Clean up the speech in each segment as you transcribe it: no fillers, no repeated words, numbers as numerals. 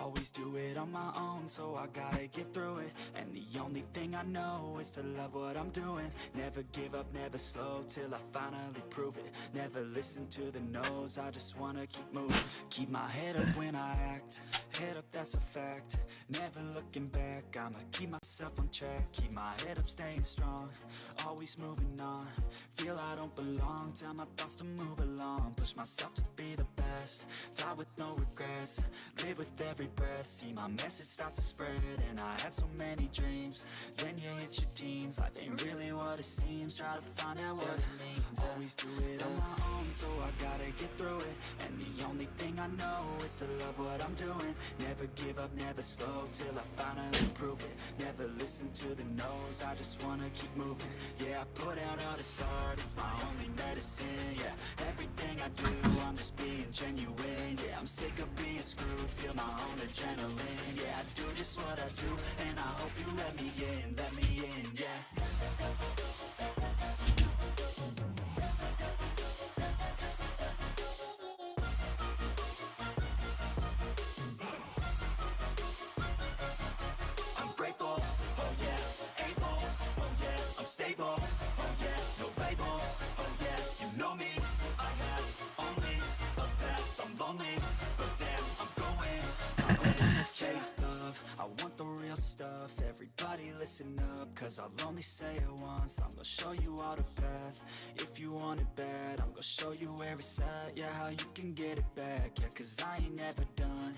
Always do it on my own, so I gotta get through it. And the only thing I know is to love what I'm doing. Never give up, never slow, till I finally prove it. Never listen to the no's, I just wanna keep moving. Keep my head up when I act, head up, that's a fact. Never looking back, I'ma keep myself on track. Keep my head up, staying strong, always moving on. Feel I don't belong, tell my thoughts to move along. Push myself to be the best, die with no regrets. Live with every breath, see my message start to spread. And I had so many dreams, then you hit your teens. Life ain't really what it seems, try to find out what it means. Always do it on my own, so I gotta get through it. And the only thing I know is to love what I'm doing. Never give up, never slow, till I finally prove it. Never listen to the no's, I just wanna keep moving. Yeah, I put out all this art, it's my only medicine. Yeah, everything I do, I'm just being genuine. Yeah, I'm sick of being screwed, feel my own adrenaline. Yeah, I do just what I do, and I hope you let me in, yeah. I'm grateful, oh yeah, able, oh yeah, I'm stable, oh yeah, no label, oh yeah, you know me, I have only a path, I'm lonely, but damn, I'm going, fake love, I want the real stuff, everybody listen up, cause I'll only say it once, I'm gonna show you all the path, if you want it bad, I'm gonna show you where it's at, yeah, how you can get it back, yeah, cause I ain't never done,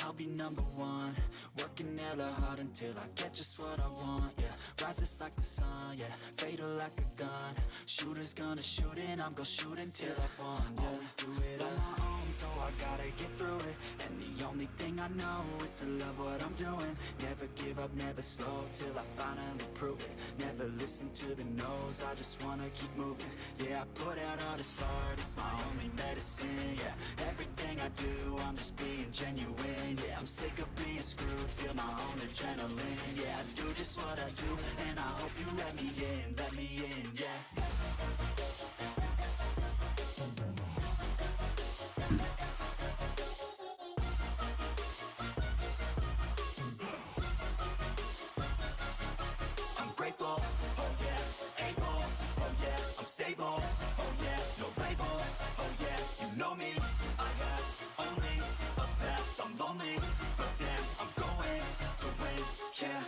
I'll be number one, working hella hard until I get just what I want, yeah, rises like the sun, yeah, fatal like a gun, shooter's gonna shoot and I'm gonna shoot until I won, yeah, always do it on my own, so I gotta get through it, and the only thing I know is to love what I'm doing, never give up, never slow, till I finally prove it, never listen to the no's, I just wanna keep moving, yeah, I put out all this art, it's my only medicine, yeah, everything I do, I'm just being genuine, yeah, I'm sick of being screwed, feel my own adrenaline, yeah, I do just what I do, and I hope you let me in, yeah. I'm grateful, oh yeah, able, oh yeah, I'm stable, oh yeah, no label, oh yeah, you know me, I have only a path, I'm lonely, but damn, I'm going to win, yeah.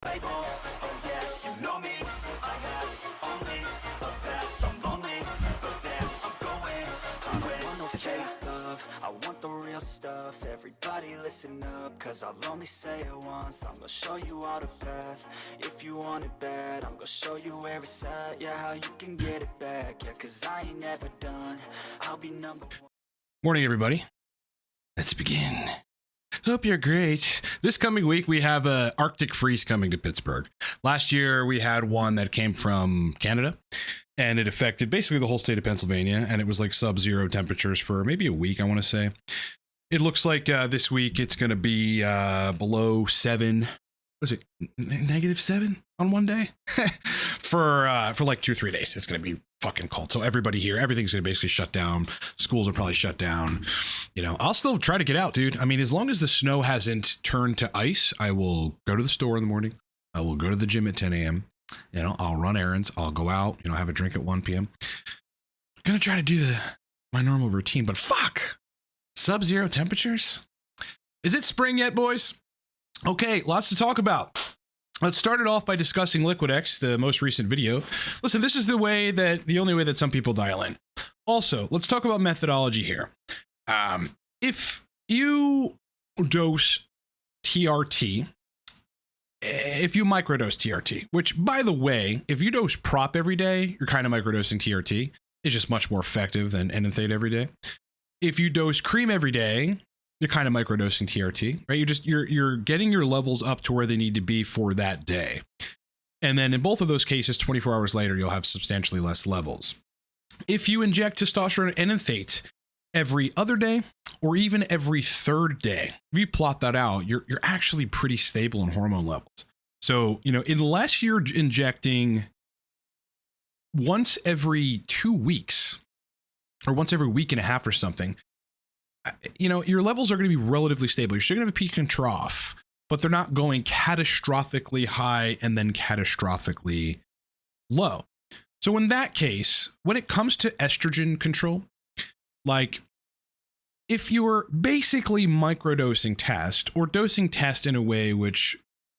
Label, oh yeah, you know me, I have only a path, I'm lonely, but damn, I'm going to win. I want no fake love, I want the real stuff, everybody listen up, cause I'll only say it once, I'm gonna show you all the path, if you want it bad, I'm gonna show you where it's at, yeah, how you can get it back, yeah, cause I ain't never done, I'll be number one. Morning, everybody. Let's begin. Hope you're great. This coming week, we have a Arctic freeze coming to Pittsburgh. Last year, we had one that came from Canada, and it affected basically the whole state of Pennsylvania, and it was like sub-zero temperatures for maybe a week, I want to say. It looks like this week it's going to be below 7. Was it -7 on one day? for like 2-3 days. It's going to be fucking cold. So everybody here, everything's going to basically shut down. Schools are probably shut down. You know, I'll still try to get out, dude. I mean, as long as the snow hasn't turned to ice, I will go to the store in the morning. I will go to the gym at 10 a.m. You know, I'll run errands. I'll go out, you know, have a drink at 1 p.m. Gonna try to do my normal routine, but fuck, sub-zero temperatures. Is it spring yet, boys? Okay, lots to talk about. Let's start it off by discussing Liquadex, the most recent video. Listen, this is the only way that some people dial in. Also, let's talk about methodology here. If you dose TRT, if you microdose TRT, which, by the way, if you dose prop every day, you're kind of microdosing TRT. It's just much more effective than enanthate every day. If you dose cream every day, you're kind of microdosing TRT, right? You're getting your levels up to where they need to be for that day. And then in both of those cases, 24 hours later, you'll have substantially less levels. If you inject testosterone enanthate every other day, or even every third day, if you plot that out, you're actually pretty stable in hormone levels. So, unless you're injecting once every 2 weeks or once every week and a half or something, your levels are going to be relatively stable. You're still going to have a peak and trough, but they're not going catastrophically high and then catastrophically low. So in that case, when it comes to estrogen control, like if you're basically microdosing test or dosing test in a way which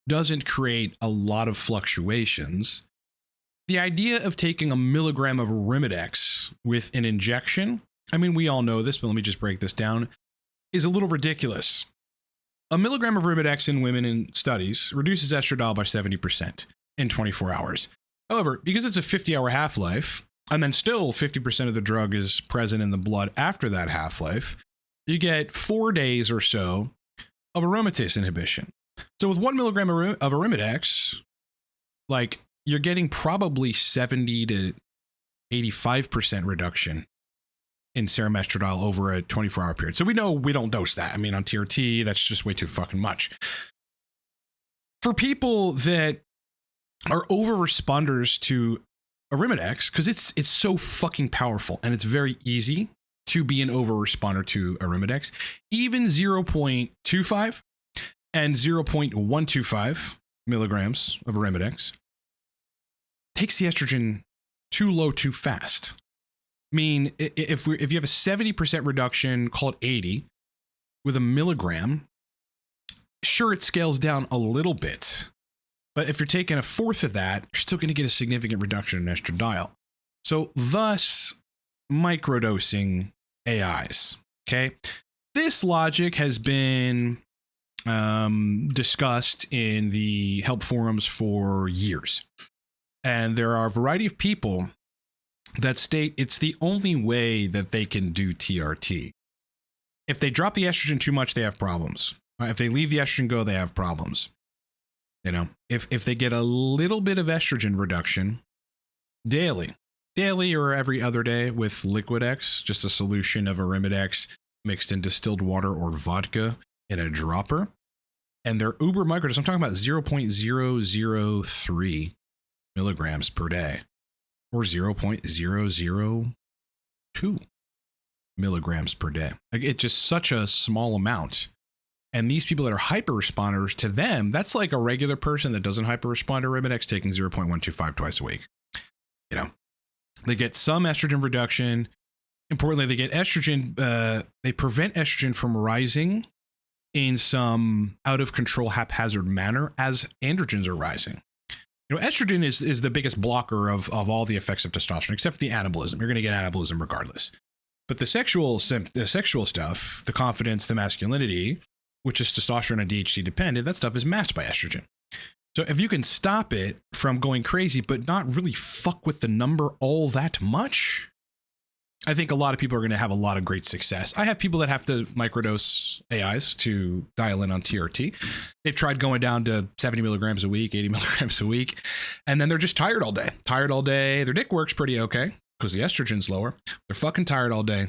doesn't create a lot of fluctuations, the idea of taking a milligram of Arimidex with an injection, I mean, we all know this, but let me just break this down, is a little ridiculous. A milligram of Arimidex in women in studies reduces estradiol by 70% in 24 hours. However, because it's a 50-hour half-life, and then still 50% of the drug is present in the blood after that half-life, you get 4 days or so of aromatase inhibition. So with 1 milligram of Arimidex, like you're getting probably 70 to 85% reduction in serum estradiol over a 24-hour period. So we know we don't dose that. I mean, on TRT, that's just way too fucking much. For people that are over responders to Arimidex, because it's so fucking powerful and it's very easy to be an over responder to Arimidex, even 0.25 and 0.125 milligrams of Arimidex takes the estrogen too low too fast. I mean, if you have a 70% reduction, call it 80, with a milligram, sure, it scales down a little bit. But if you're taking a fourth of that, you're still going to get a significant reduction in estradiol. So thus, microdosing AIs, okay? This logic has been discussed in the help forums for years. And there are a variety of people that state it's the only way that they can do TRT. If they drop the estrogen too much, they have problems. If they leave the estrogen go, they have problems. If they get a little bit of estrogen reduction daily or every other day with Liquadex, just a solution of Arimidex mixed in distilled water or vodka in a dropper, and they're uber microdose, I'm talking about 0.003 milligrams per day or 0.002 milligrams per day. Like, it's just such a small amount. And these people that are hyper responders, to them, that's like a regular person that doesn't hyper respond to Arimidex taking 0.125 twice a week. They get some estrogen reduction. Importantly, they get estrogen. They prevent estrogen from rising in some out of control, haphazard manner as androgens are rising. Estrogen is the biggest blocker of all the effects of testosterone, except for the anabolism. You're going to get anabolism regardless. But the sexual stuff, the confidence, the masculinity, which is testosterone and DHT dependent, that stuff is masked by estrogen. So if you can stop it from going crazy, but not really fuck with the number all that much, I think a lot of people are going to have a lot of great success. I have people that have to microdose AIs to dial in on TRT. They've tried going down to 70 milligrams a week, 80 milligrams a week, and then they're just tired all day. Their dick works pretty okay because the estrogen's lower. They're fucking tired all day.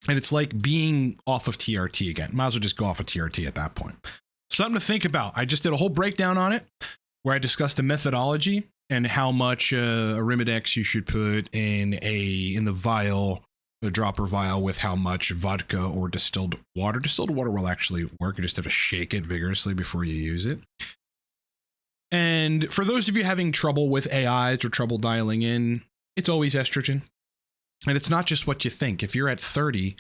And it's like being off of TRT again. Might as well just go off of TRT at that point. Something to think about. I just did a whole breakdown on it where I discussed the methodology and how much Arimidex you should put in the vial, the dropper vial, with how much vodka or distilled water. Distilled water will actually work. You just have to shake it vigorously before you use it. And for those of you having trouble with AIs or trouble dialing in, it's always estrogen. And it's not just what you think. If you're at 30,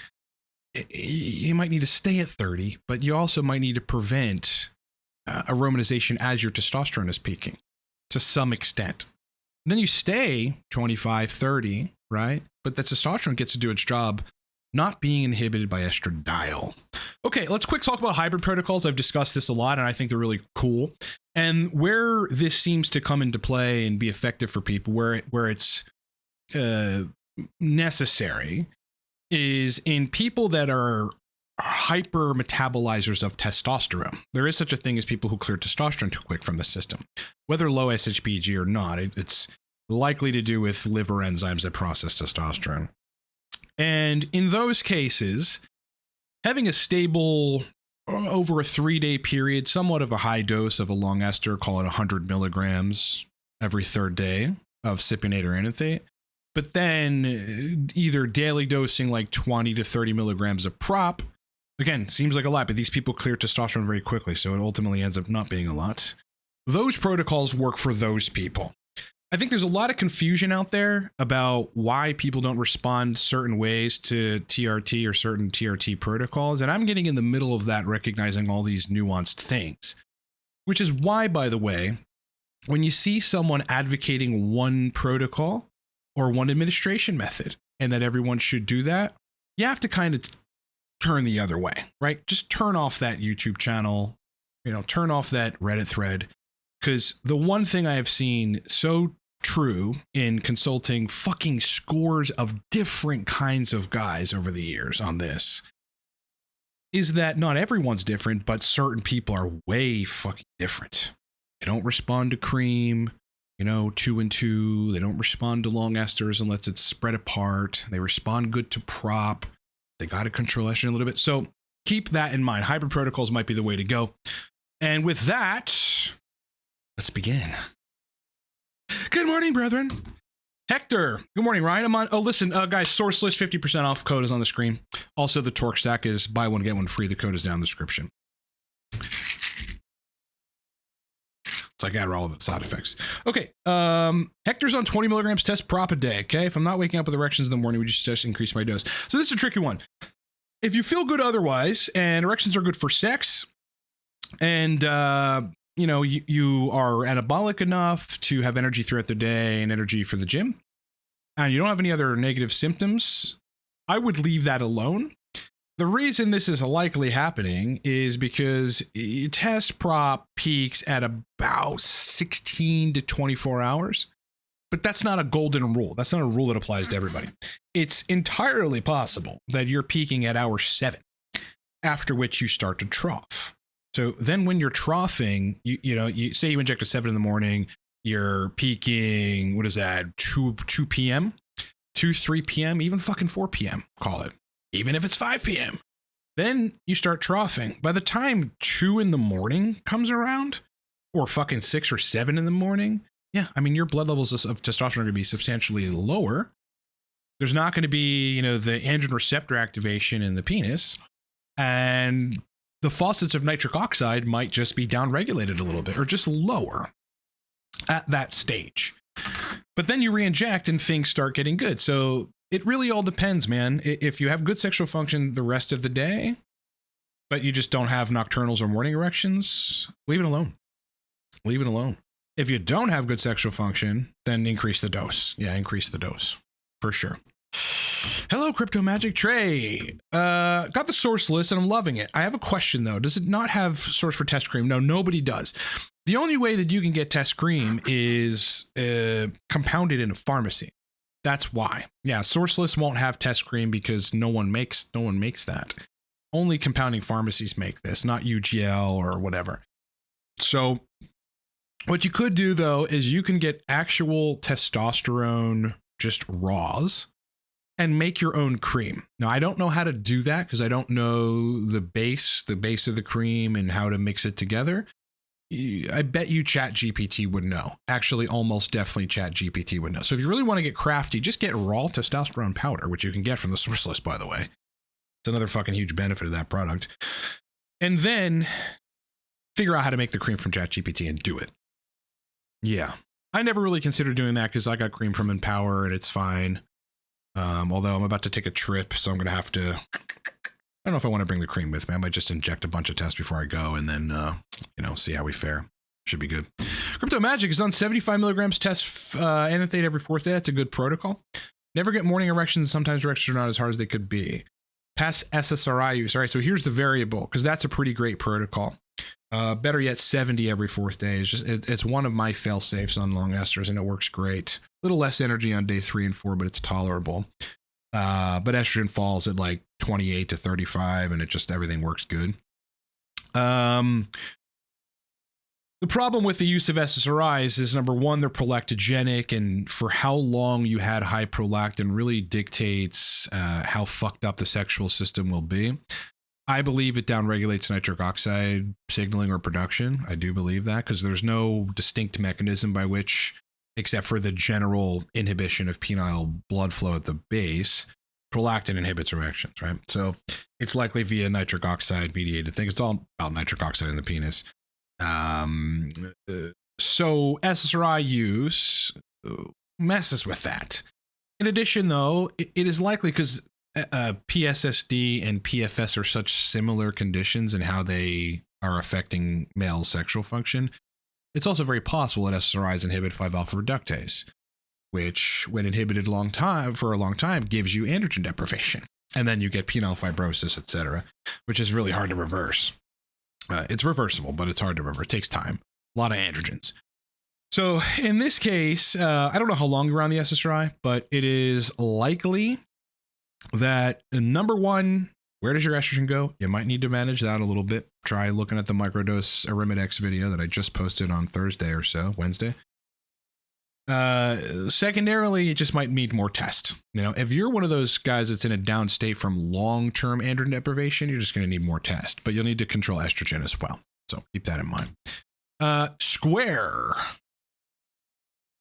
you might need to stay at 30, but you also might need to prevent aromatization as your testosterone is peaking to some extent. And then you stay 25, 30, right? But the testosterone gets to do its job, not being inhibited by estradiol. Okay, let's quick talk about hybrid protocols. I've discussed this a lot, and I think they're really cool. And where this seems to come into play and be effective for people, where it's necessary, is in people that are hyper metabolizers of testosterone. There is such a thing as people who clear testosterone too quick from the system. Whether low SHBG or not, it's likely to do with liver enzymes that process testosterone. And in those cases, having a stable over a 3-day period, somewhat of a high dose of a long ester, call it 100 milligrams every third day of cypionate or anethate. But then either daily dosing like 20 to 30 milligrams of prop. Again, seems like a lot, but these people clear testosterone very quickly, so it ultimately ends up not being a lot. Those protocols work for those people. I think there's a lot of confusion out there about why people don't respond certain ways to TRT or certain TRT protocols, and I'm getting in the middle of that, recognizing all these nuanced things. Which is why, by the way, when you see someone advocating one protocol or one administration method, and that everyone should do that, you have to kind of turn the other way, right? Just turn off that YouTube channel, turn off that Reddit thread, because the one thing I have seen so true in consulting fucking scores of different kinds of guys over the years on this is that not everyone's different, but certain people are way fucking different. They don't respond to cream, 2 and 2. They don't respond to long esters unless it's spread apart. They respond good to prop. They got to control estrogen a little bit. So keep that in mind. Hybrid protocols might be the way to go. And with that, let's begin. Good morning, brethren. Hector. Good morning, Ryan. I'm on. Oh, listen, guys, source list 50% off code is on the screen. Also, the Torque Stack is buy one, get one free. The code is down in the description. It's like Adderall with side effects. Okay. Hector's on 20 milligrams test prop a day. Okay. If I'm not waking up with erections in the morning, we just increase my dose. So this is a tricky one. If you feel good otherwise, and erections are good for sex, and you are anabolic enough to have energy throughout the day and energy for the gym, and you don't have any other negative symptoms, I would leave that alone. The reason this is likely happening is because test prop peaks at about 16 to 24 hours, but that's not a golden rule. That's not a rule that applies to everybody. It's entirely possible that you're peaking at hour 7, after which you start to trough. So then when you're troughing, you say you inject at 7 in the morning, you're peaking, what is that, 2 p.m., 3 p.m., even fucking 4 p.m., call it. Even if it's 5 p.m. Then you start troughing. By the time 2 in the morning comes around, or fucking 6 or 7 in the morning, yeah, I mean, your blood levels of testosterone are going to be substantially lower. There's not going to be, the androgen receptor activation in the penis. And the faucets of nitric oxide might just be downregulated a little bit, or just lower at that stage. But then you re-inject and things start getting good. So it really all depends, man. If you have good sexual function the rest of the day, but you just don't have nocturnals or morning erections, leave it alone. Leave it alone. If you don't have good sexual function, then increase the dose. Yeah, increase the dose for sure. Hello, Crypto Magic Trey. Got the source list and I'm loving it. I have a question though. Does it not have source for test cream? No, nobody does. The only way that you can get test cream is compounded in a pharmacy. That's why. Yeah, source list won't have test cream because no one makes that. Only compounding pharmacies make this, not UGL or whatever. So what you could do though is you can get actual testosterone, just raws, and make your own cream. Now I don't know how to do that because I don't know the base of the cream and how to mix it together. I bet you ChatGPT would know. Actually, almost definitely ChatGPT would know. So if you really want to get crafty, just get raw testosterone powder, which you can get from the source list, by the way. It's another fucking huge benefit of that product. And then figure out how to make the cream from ChatGPT and do it. Yeah. I never really considered doing that because I got cream from Empower and it's fine. Although I'm about to take a trip, so I'm going to have to... I don't know if I want to bring the cream with me. I might just inject a bunch of tests before I go and then, see how we fare. Should be good. Crypto Magic is on 75 milligrams test anethate every 4th day. That's a good protocol. Never get morning erections. Sometimes erections are not as hard as they could be. Pass SSRI use. All right, so here's the variable because that's a pretty great protocol. Better yet, 70 every 4th day. It's one of my fail safes on long esters and it works great. A little less energy on day 3 and 4, but it's tolerable. But estrogen falls at like 28 to 35 and everything works good. The problem with the use of SSRIs is number one, they're prolactogenic, and for how long you had high prolactin really dictates how fucked up the sexual system will be. I believe it downregulates nitric oxide signaling or production. I do believe that because there's no distinct mechanism by which, except for the general inhibition of penile blood flow at the base, prolactin inhibits erections, right? So it's likely via nitric oxide mediated thing. It's all about nitric oxide in the penis. So SSRI use messes with that. In addition, though, it is likely because PSSD and PFS are such similar conditions in how they are affecting male sexual function. It's also very possible that SSRIs inhibit 5-alpha reductase, which, when inhibited for a long time, gives you androgen deprivation. And then you get penile fibrosis, etc., which is really hard to reverse. It's reversible, but it's hard to reverse. It takes time. A lot of androgens. So in this case, I don't know how long you're on the SSRI, but it is likely that number one, where does your estrogen go? You might need to manage that a little bit. Try looking at the microdose Arimidex video that I just posted on Thursday or so, Wednesday. Secondarily, it just might need more test. You know, if you're one of those guys that's in a down state from long-term androgen deprivation, you're just going to need more test, but you'll need to control estrogen as well. So keep that in mind. Square.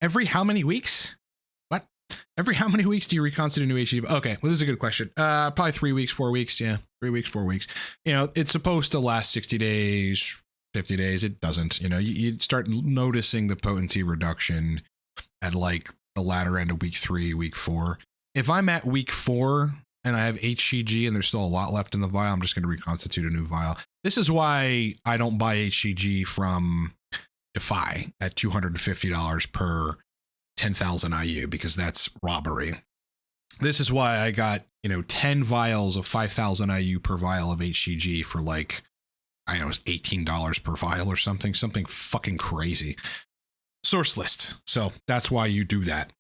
Every how many weeks? What? Every how many weeks do you reconstitute a new HCG? Okay, well, this is a good question. Probably 3 weeks, 4 weeks. Yeah, 3 weeks, 4 weeks. You know, it's supposed to last 60 days, 50 days. It doesn't. You know, you start noticing the potency reduction at like the latter end of week 3, week 4. If I'm at week 4 and I have HCG and there's still a lot left in the vial, I'm just going to reconstitute a new vial. This is why I don't buy HCG from Defy at $250 per 10,000 IU, because that's robbery. This is why I got, 10 vials of 5,000 IU per vial of HCG for like, I don't know, it was $18 per vial or something fucking crazy. Source list. So that's why you do that.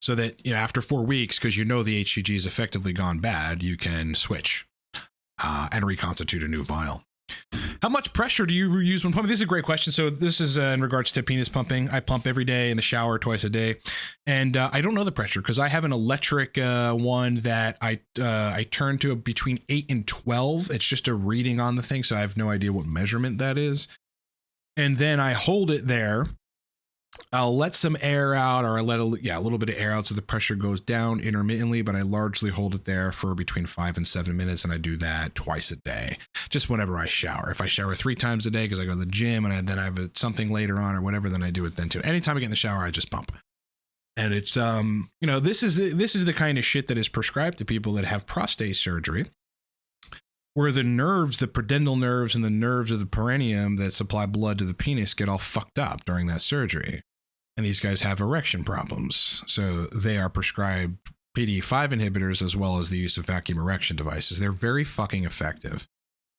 So that after 4 weeks, because the HCG is effectively gone bad, you can switch and reconstitute a new vial. How much pressure do you use when pumping? This is a great question. So this is in regards to penis pumping. I pump every day in the shower, twice a day. And I don't know the pressure because I have an electric one that I turn to between 8 and 12. It's just a reading on the thing. So I have no idea what measurement that is. And then I hold it there. I'll let some air out, or I let a little bit of air out so the pressure goes down intermittently, but I largely hold it there for between 5 and 7 minutes, and I do that twice a day, just whenever I shower. If I shower 3 times a day because I go to the gym and then I have something later on or whatever, then I do it then too. Anytime I get in the shower, I just pump. And it's this is the kind of shit that is prescribed to people that have prostate surgery, where the nerves, the pudendal nerves and the nerves of the perineum that supply blood to the penis get all fucked up during that surgery. And these guys have erection problems. So they are prescribed PDE5 inhibitors as well as the use of vacuum erection devices. They're very fucking effective.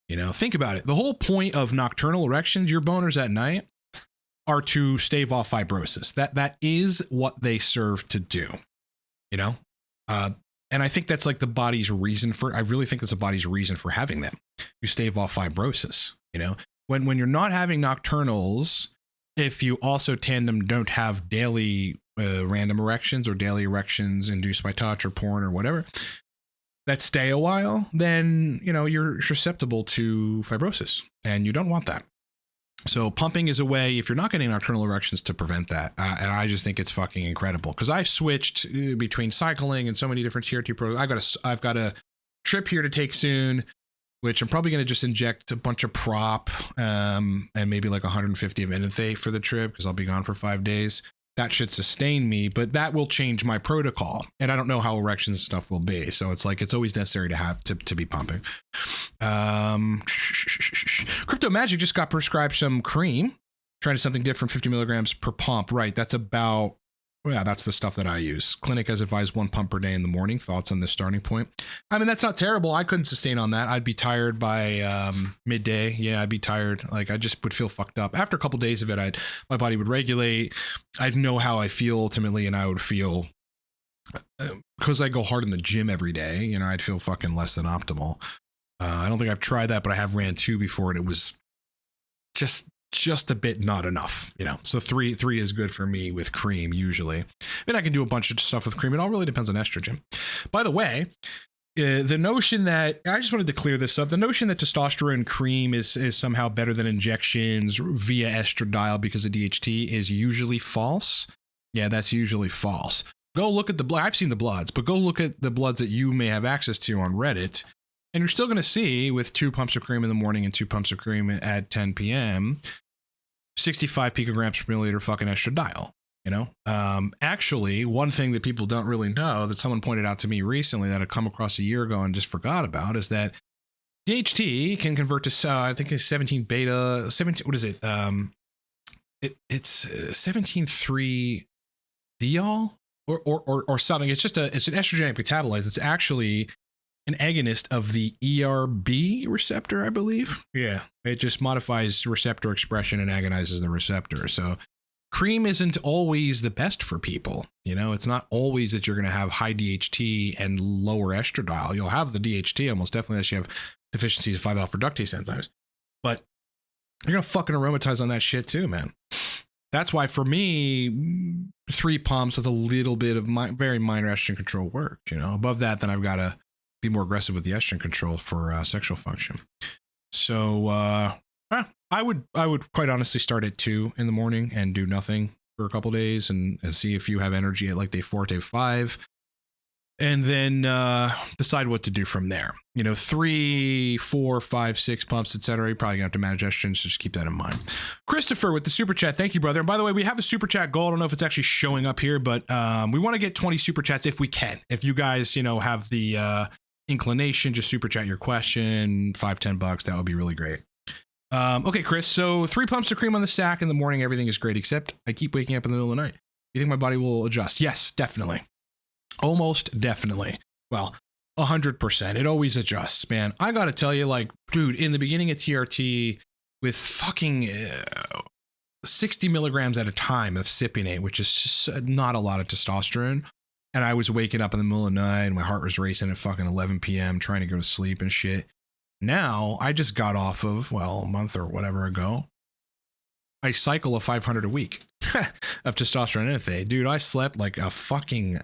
Think about it. The whole point of nocturnal erections, your boners at night, are to stave off fibrosis. That is what they serve to do. And I think that's like the body's reason I really think that's the body's reason for having them. You stave off fibrosis, When you're not having nocturnals, if you also tandem don't have daily random erections or daily erections induced by touch or porn or whatever, that stay a while, then, you're susceptible to fibrosis and you don't want that. So pumping is a way, if you're not getting nocturnal erections, to prevent that. And I just think it's fucking incredible because I've switched between cycling and so many different TRT programs. I've got a trip here to take soon, which I'm probably going to just inject a bunch of prop and maybe like 150 of Enanthate for the trip because I'll be gone for 5 days. That should sustain me, but that will change my protocol. And I don't know how erections and stuff will be. So it's like, it's always necessary to have to be pumping. Crypto Magic just got prescribed some cream, trying to something different, 50 milligrams per pump. Right. That's about, that's the stuff that I use. Clinic has advised 1 pump per day in the morning. Thoughts on this starting point? I mean, that's not terrible. I couldn't sustain on that. I'd be tired by midday. Yeah, I'd be tired. Like I just would feel fucked up. After a couple days of it, my body would regulate. I'd know how I feel ultimately, and I would feel, because I go hard in the gym every day, I'd feel fucking less than optimal. I don't think I've tried that, but I have ran 2 before, and it was just a bit not enough, so three is good for me with cream usually. And I can do a bunch of stuff with cream. It all really depends on estrogen. By the way, the notion that I just wanted to clear this up, the notion that testosterone cream is somehow better than injections via estradiol because of DHT is usually false. Yeah, that's usually false. Go look at the blood. I've seen the bloods, but go look at the bloods that you may have access to on Reddit. And you're still going to see with 2 pumps of cream in the morning and 2 pumps of cream at 10 p.m., 65 picograms per milliliter fucking estradiol. You know, actually, one thing that people don't really know that someone pointed out to me recently that I'd come across a year ago and just forgot about is that DHT can convert to, I think it's 17 beta, 17, what is it? It's 17.3 diol or something. It's just it's an estrogenic metabolite that's actually an agonist of the ERB receptor, I believe. Yeah, it just modifies receptor expression and agonizes the receptor. So cream isn't always the best for people. You know, it's not always that you're going to have high DHT and lower estradiol. You'll have the DHT almost definitely unless you have deficiencies of 5-alpha reductase enzymes. But you're going to fucking aromatize on that shit too, man. That's why for me, 3 pumps with a little bit of very minor estrogen control work. You know, above that, then I've got to be more aggressive with the estrogen control for sexual function. So, I would quite honestly start at 2 in the morning and do nothing for a couple days and see if you have energy at like day 4, day 5, and then decide what to do from there. You know, 3, 4, 5, 6 pumps, etc. You're probably gonna have to manage estrogen, so just keep that in mind. Christopher with the super chat, thank you, brother. And by the way, we have a super chat goal. I don't know if it's actually showing up here, but we want to get 20 super chats if we can. If you guys, you know, have the inclination, just super chat your question, $5-10, that would be really great. Okay, Chris, so 3 pumps of cream on the stack in the morning, everything is great, except I keep waking up in the middle of the night. You think my body will adjust? Yes, definitely. Almost definitely. Well, 100%. It always adjusts, man. I gotta tell you, like, dude, in the beginning of TRT, with fucking 60 milligrams at a time of cypionate, which is just not a lot of testosterone, and I was waking up in the middle of the night, and my heart was racing at fucking 11 p.m., trying to go to sleep and shit. Now, I just got off of, well, a month or whatever ago. I cycle of 500 a week of testosterone NFA. Dude, I slept like a fucking,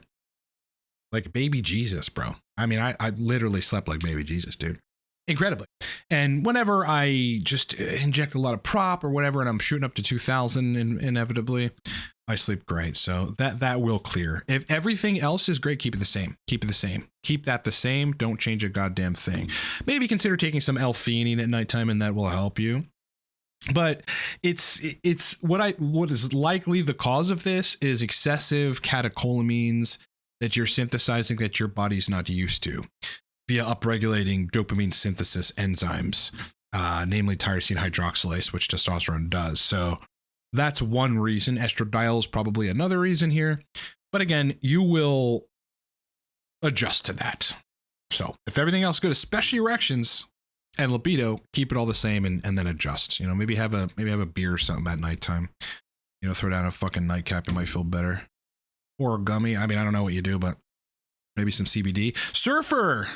like baby Jesus, bro. I mean, I literally slept like baby Jesus, dude. Incredibly. And whenever I just inject a lot of prop or whatever, and I'm shooting up to 2,000 inevitably, I sleep great. So that will clear. If everything else is great, keep it the same. Keep it the same. Keep that the same. Don't change a goddamn thing. Maybe consider taking some L-theanine at nighttime, and that will help you. But it's what is likely the cause of this is excessive catecholamines that you're synthesizing that your body's not used to via upregulating dopamine synthesis enzymes, namely tyrosine hydroxylase, which testosterone does. So that's one reason. Estradiol is probably another reason here. But again, you will adjust to that. So if everything else good, especially erections and libido, keep it all the same and then adjust. You know, maybe have a beer or something at nighttime. You know, throw down a fucking nightcap, it might feel better. Or a gummy. I mean, I don't know what you do, but maybe some CBD. Surfer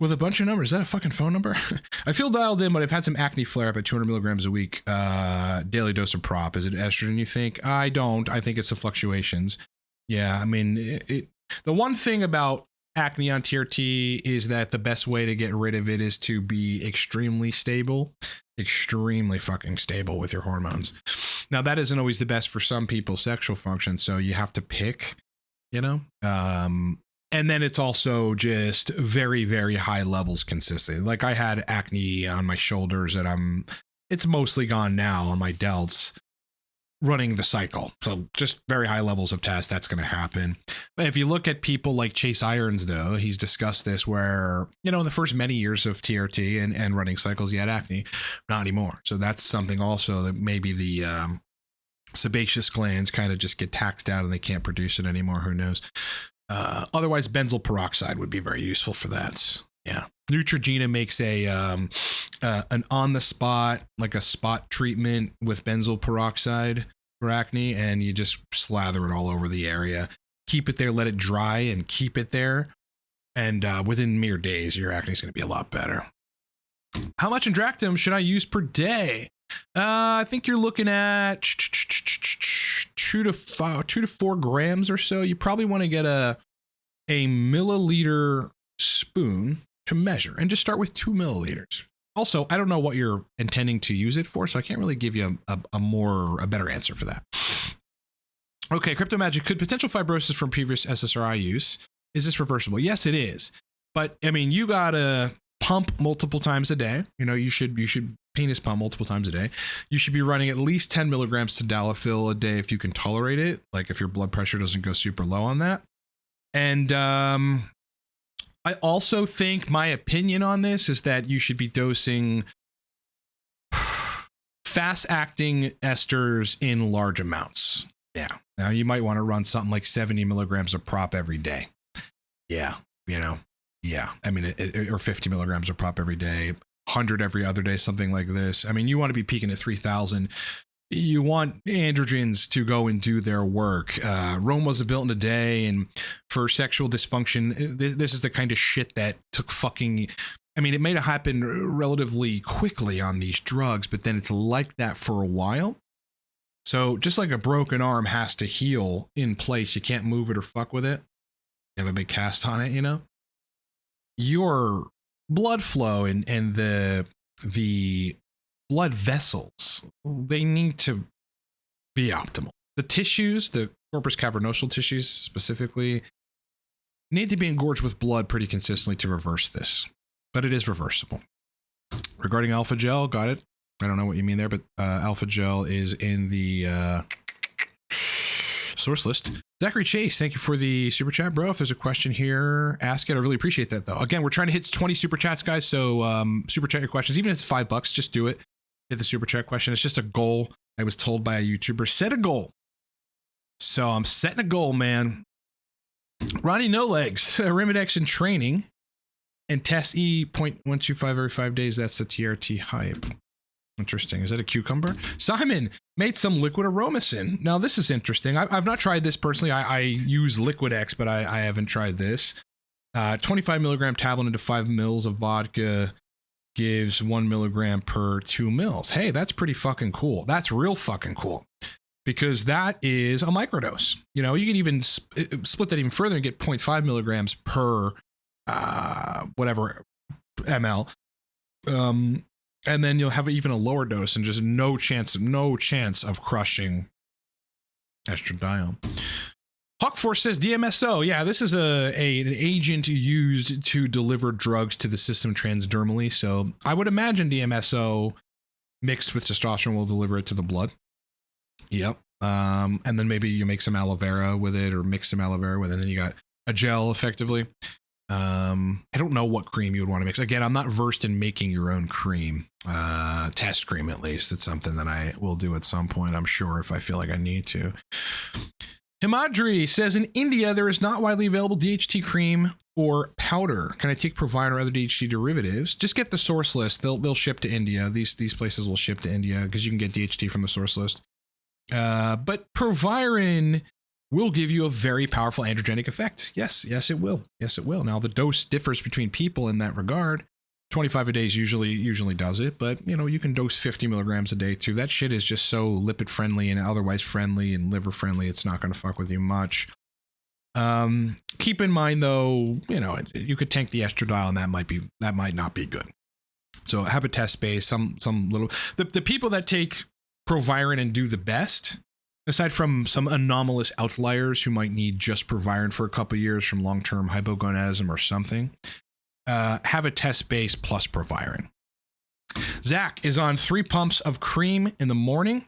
with a bunch of numbers. Is that a fucking phone number? I feel dialed in, but I've had some acne flare up at 200 milligrams a week. Daily dose of prop. Is it estrogen, you think? I don't. I think it's the fluctuations. Yeah, I mean, the one thing about acne on TRT is that the best way to get rid of it is to be extremely stable. Extremely fucking stable with your hormones. Now, that isn't always the best for some people's sexual function, so you have to pick, you know? And then it's also just very, very high levels consistently. Like I had acne on my shoulders and it's mostly gone now on my delts running the cycle. So just very high levels of test, that's going to happen. But if you look at people like Chase Irons, though, he's discussed this where, you know, in the first many years of TRT and running cycles, he had acne, not anymore. So that's something also that maybe the sebaceous glands kind of just get taxed out and they can't produce it anymore. Who knows? Otherwise, benzoyl peroxide would be very useful for that. Yeah. Neutrogena makes an on the spot, like a spot treatment with benzoyl peroxide for acne, and you just slather it all over the area. Keep it there, let it dry, and keep it there. And within mere days, your acne is going to be a lot better. How much Indractum should I use per day? I think you're looking at 2 to 4 grams or so. You probably want to get a milliliter spoon to measure, and just start with 2 milliliters. Also, I don't know what you're intending to use it for, so I can't really give you a better answer for that. Okay, Crypto Magic, could potential fibrosis from previous SSRI use, is this reversible? Yes, it is. But I mean, you gotta pump multiple times a day. You know, you should penis pump multiple times a day. You should be running at least 10 milligrams tadalafil a day if you can tolerate it. Like if your blood pressure doesn't go super low on that. And I also think my opinion on this is that you should be dosing fast-acting esters in large amounts. Yeah. Now you might want to run something like 70 milligrams of prop every day. Yeah. You know, yeah. I mean, or 50 milligrams of prop every day, 100 every other day, something like this. I mean, you want to be peaking at 3,000. You want androgens to go and do their work. Rome wasn't built in a day, and for sexual dysfunction, this is the kind of shit that took fucking... I mean, it may have happened relatively quickly on these drugs, but then it's like that for a while. So just like a broken arm has to heal in place, you can't move it or fuck with it. You have a big cast on it, you know? Your blood flow and the blood vessels, they need to be optimal. The tissues, the corpus cavernosal tissues specifically, need to be engorged with blood pretty consistently to reverse this, but it is reversible. Regarding alpha gel, got it. I don't know what you mean there, but alpha gel is in the source list. Zachary Chase, thank you for the super chat, bro. If there's a question here, ask it. I really appreciate that, though. Again, we're trying to hit 20 super chats, guys. So super chat your questions, even if it's $5, just do it. Hit the super chat question. It's just a goal. I was told by a YouTuber, set a goal. So I'm setting a goal, man. Ronnie No Legs, Arimidex in training, and test E.125 every 5 days. That's the TRT hype. Interesting. Is that a cucumber? Simon made some liquid aromacin. Now this is interesting. I've not tried this personally. I use Liquadex, but I haven't tried this. 25 milligram tablet into 5 mils of vodka gives 1 milligram per 2 mils. Hey, that's pretty fucking cool. That's real fucking cool, because that is a microdose. You know, you can even split that even further and get 0.5 milligrams per whatever ml. And then you'll have even a lower dose and just no chance of crushing estradiol. Hawkforce says DMSO. Yeah, this is an agent used to deliver drugs to the system transdermally. So I would imagine DMSO mixed with testosterone will deliver it to the blood. Yep. And then maybe you make some aloe vera with it, or mix some aloe vera with it, and then you got a gel effectively. I don't know what cream you would want to mix. Again, I'm not versed in making your own cream, test cream at least. It's something that I will do at some point, I'm sure, if I feel like I need to. Himadri says, in India, there is not widely available DHT cream or powder. Can I take Provide or other DHT derivatives? Just get the source list. They'll ship to India. These places will ship to India because you can get DHT from the source list. But Proviron will give you a very powerful androgenic effect. Yes, it will. Yes, it will. Now, the dose differs between people in that regard. 25 a day usually does it, but you know, you can dose 50 milligrams a day too. That shit is just so lipid friendly and otherwise friendly and liver friendly. It's not going to fuck with you much. Keep in mind though, you know, you could tank the estradiol and that might not be good. So have a test base, some little, the people that take Proviron and do the best, aside from some anomalous outliers who might need just Proviron for a couple of years from long-term hypogonadism or something, have a test base plus Proviron. Zach is on 3 pumps of cream in the morning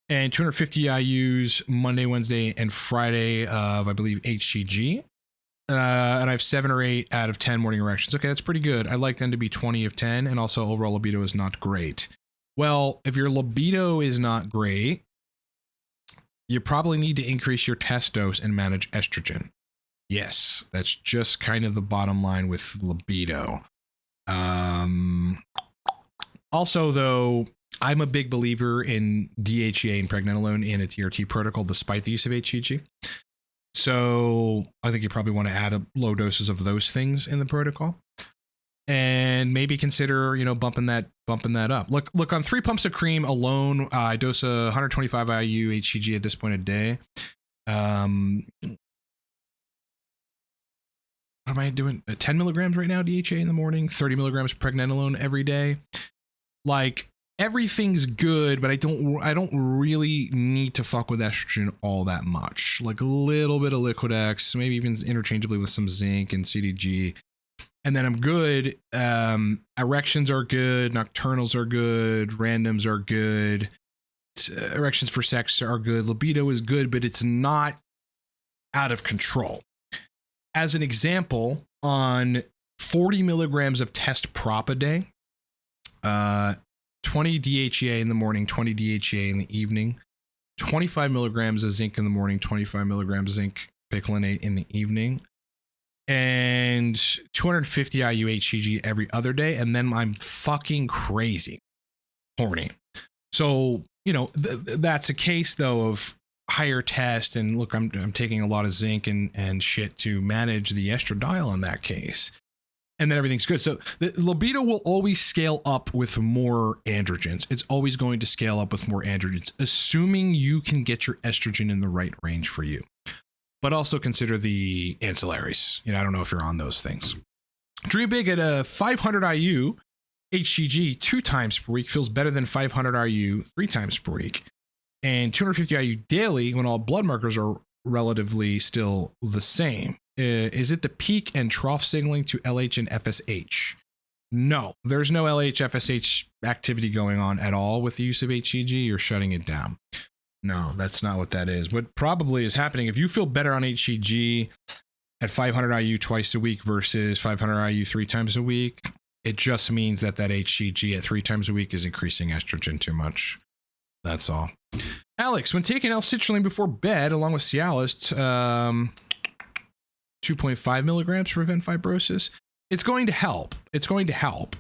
and 250 IUs Monday, Wednesday, and Friday of, I believe, HCG. And I have 7 or 8 out of 10 morning erections. Okay, that's pretty good. I like them to be 20 of 10, and also overall libido is not great. Well, if your libido is not great, you probably need to increase your test dose and manage estrogen. Yes, that's just kind of the bottom line with libido. Also, though, I'm a big believer in DHEA and pregnenolone in a TRT protocol despite the use of HCG. So I think you probably want to add low doses of those things in the protocol. And maybe consider, you know, bumping that up. Look on 3 pumps of cream alone. I dose 125 IU HCG at this point a day. what am I doing? 10 milligrams right now, DHA in the morning, 30 milligrams pregnenolone every day. Like, everything's good, but I don't really need to fuck with estrogen all that much. Like a little bit of Liquadex, maybe even interchangeably with some zinc and CDG. And then I'm good. Erections are good. Nocturnals are good. Randoms are good. Erections for sex are good. Libido is good, but it's not out of control. As an example, on 40 milligrams of test prop a day, 20 DHEA in the morning, 20 DHEA in the evening, 25 milligrams of zinc in the morning, 25 milligrams of zinc picolinate in the evening, and 250 IU HCG every other day. And then I'm fucking crazy horny. So, you know, that's a case though of higher test. And look, I'm taking a lot of zinc and shit to manage the estradiol in that case. And then everything's good. So the libido will always scale up with more androgens. It's always going to scale up with more androgens, assuming you can get your estrogen in the right range for you. But also consider the ancillaries. You know, I don't know if you're on those things. Dream big at a 500 IU HCG 2 times per week feels better than 500 IU 3 times per week. And 250 IU daily when all blood markers are relatively still the same. Is it the peak and trough signaling to LH and FSH? No, there's no LH FSH activity going on at all with the use of HCG. You're shutting it down. No, that's not what that is. What probably is happening, if you feel better on HCG at 500 IU twice a week versus 500 IU 3 times a week, it just means that HCG at 3 times a week is increasing estrogen too much. That's all. Alex, when taking L-citrulline before bed along with Cialis, 2.5 milligrams to prevent fibrosis, it's going to help. It's going to help.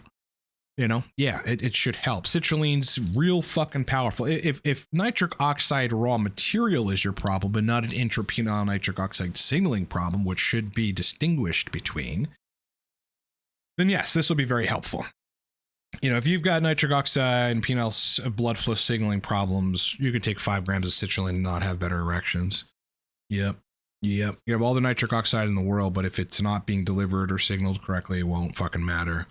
You know, yeah, it should help. Citrulline's real fucking powerful. If nitric oxide raw material is your problem, but not an intrapenile nitric oxide signaling problem, which should be distinguished between, then yes, this will be very helpful. You know, if you've got nitric oxide and penile blood flow signaling problems, you could take 5 grams of citrulline and not have better erections. Yep. You have all the nitric oxide in the world, but if it's not being delivered or signaled correctly, it won't fucking matter.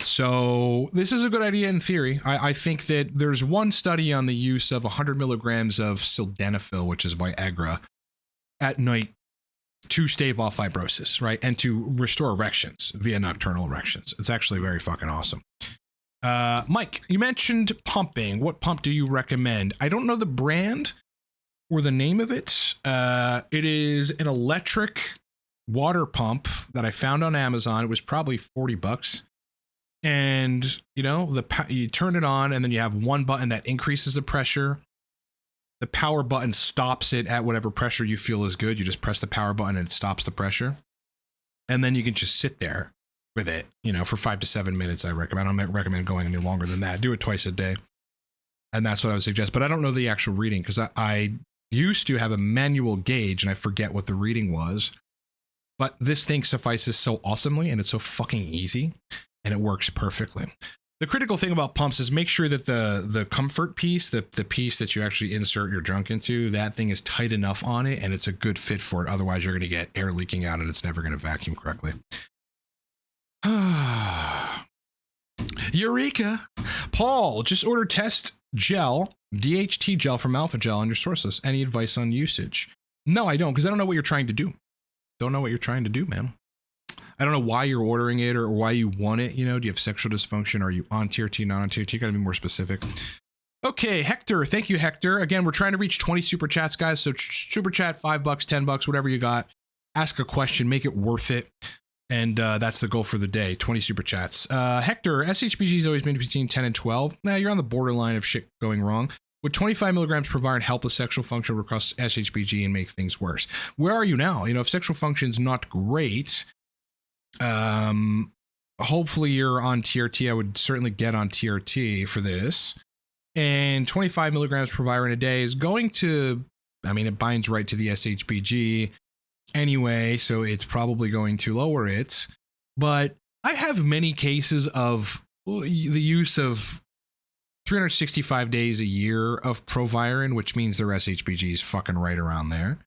So this is a good idea in theory. I think that there's one study on the use of 100 milligrams of sildenafil, which is Viagra, at night to stave off fibrosis, right? And to restore erections via nocturnal erections. It's actually very fucking awesome. Mike, you mentioned pumping. What pump do you recommend? I don't know the brand or the name of it. It is an electric water pump that I found on Amazon. It was probably $40. And you know, you turn it on and then you have one button that increases the pressure. The power button stops it at whatever pressure you feel is good. You just press the power button and it stops the pressure. And then you can just sit there with it, you know, for 5 to 7 minutes. I don't recommend going any longer than that. Do it twice a day. And that's what I would suggest. But I don't know the actual reading because I used to have a manual gauge and I forget what the reading was. But this thing suffices so awesomely and it's so fucking easy and it works perfectly. The critical thing about pumps is make sure that the comfort piece, the piece that you actually insert your junk into, that thing is tight enough on it and it's a good fit for it. Otherwise, you're going to get air leaking out and it's never going to vacuum correctly. Eureka! Paul, just ordered test gel, DHT gel from Alpha Gel on your source list. Any advice on usage? No, I don't, because I don't know what you're trying to do. Don't know what you're trying to do, man. I don't know why you're ordering it or why you want it. You know, do you have sexual dysfunction? Are you on TRT, not on TRT? You got to be more specific. Okay, Hector. Thank you, Hector. Again, we're trying to reach 20 super chats, guys. So super chat, $5, $10, whatever you got. Ask a question, make it worth it. And that's the goal for the day, 20 super chats. Hector, SHBG has always been between 10 and 12. Now you're on the borderline of shit going wrong. Would 25 milligrams provide help with sexual function across SHBG and make things worse? Where are you now? You know, if sexual function is not great, hopefully you're on TRT. I would certainly get on TRT for this. And 25 milligrams per virin a day is going to, I mean, it binds right to the SHBG anyway, so it's probably going to lower it. But I have many cases of the use of 365 days a year of Proviron, which means their SHBG is fucking right around there.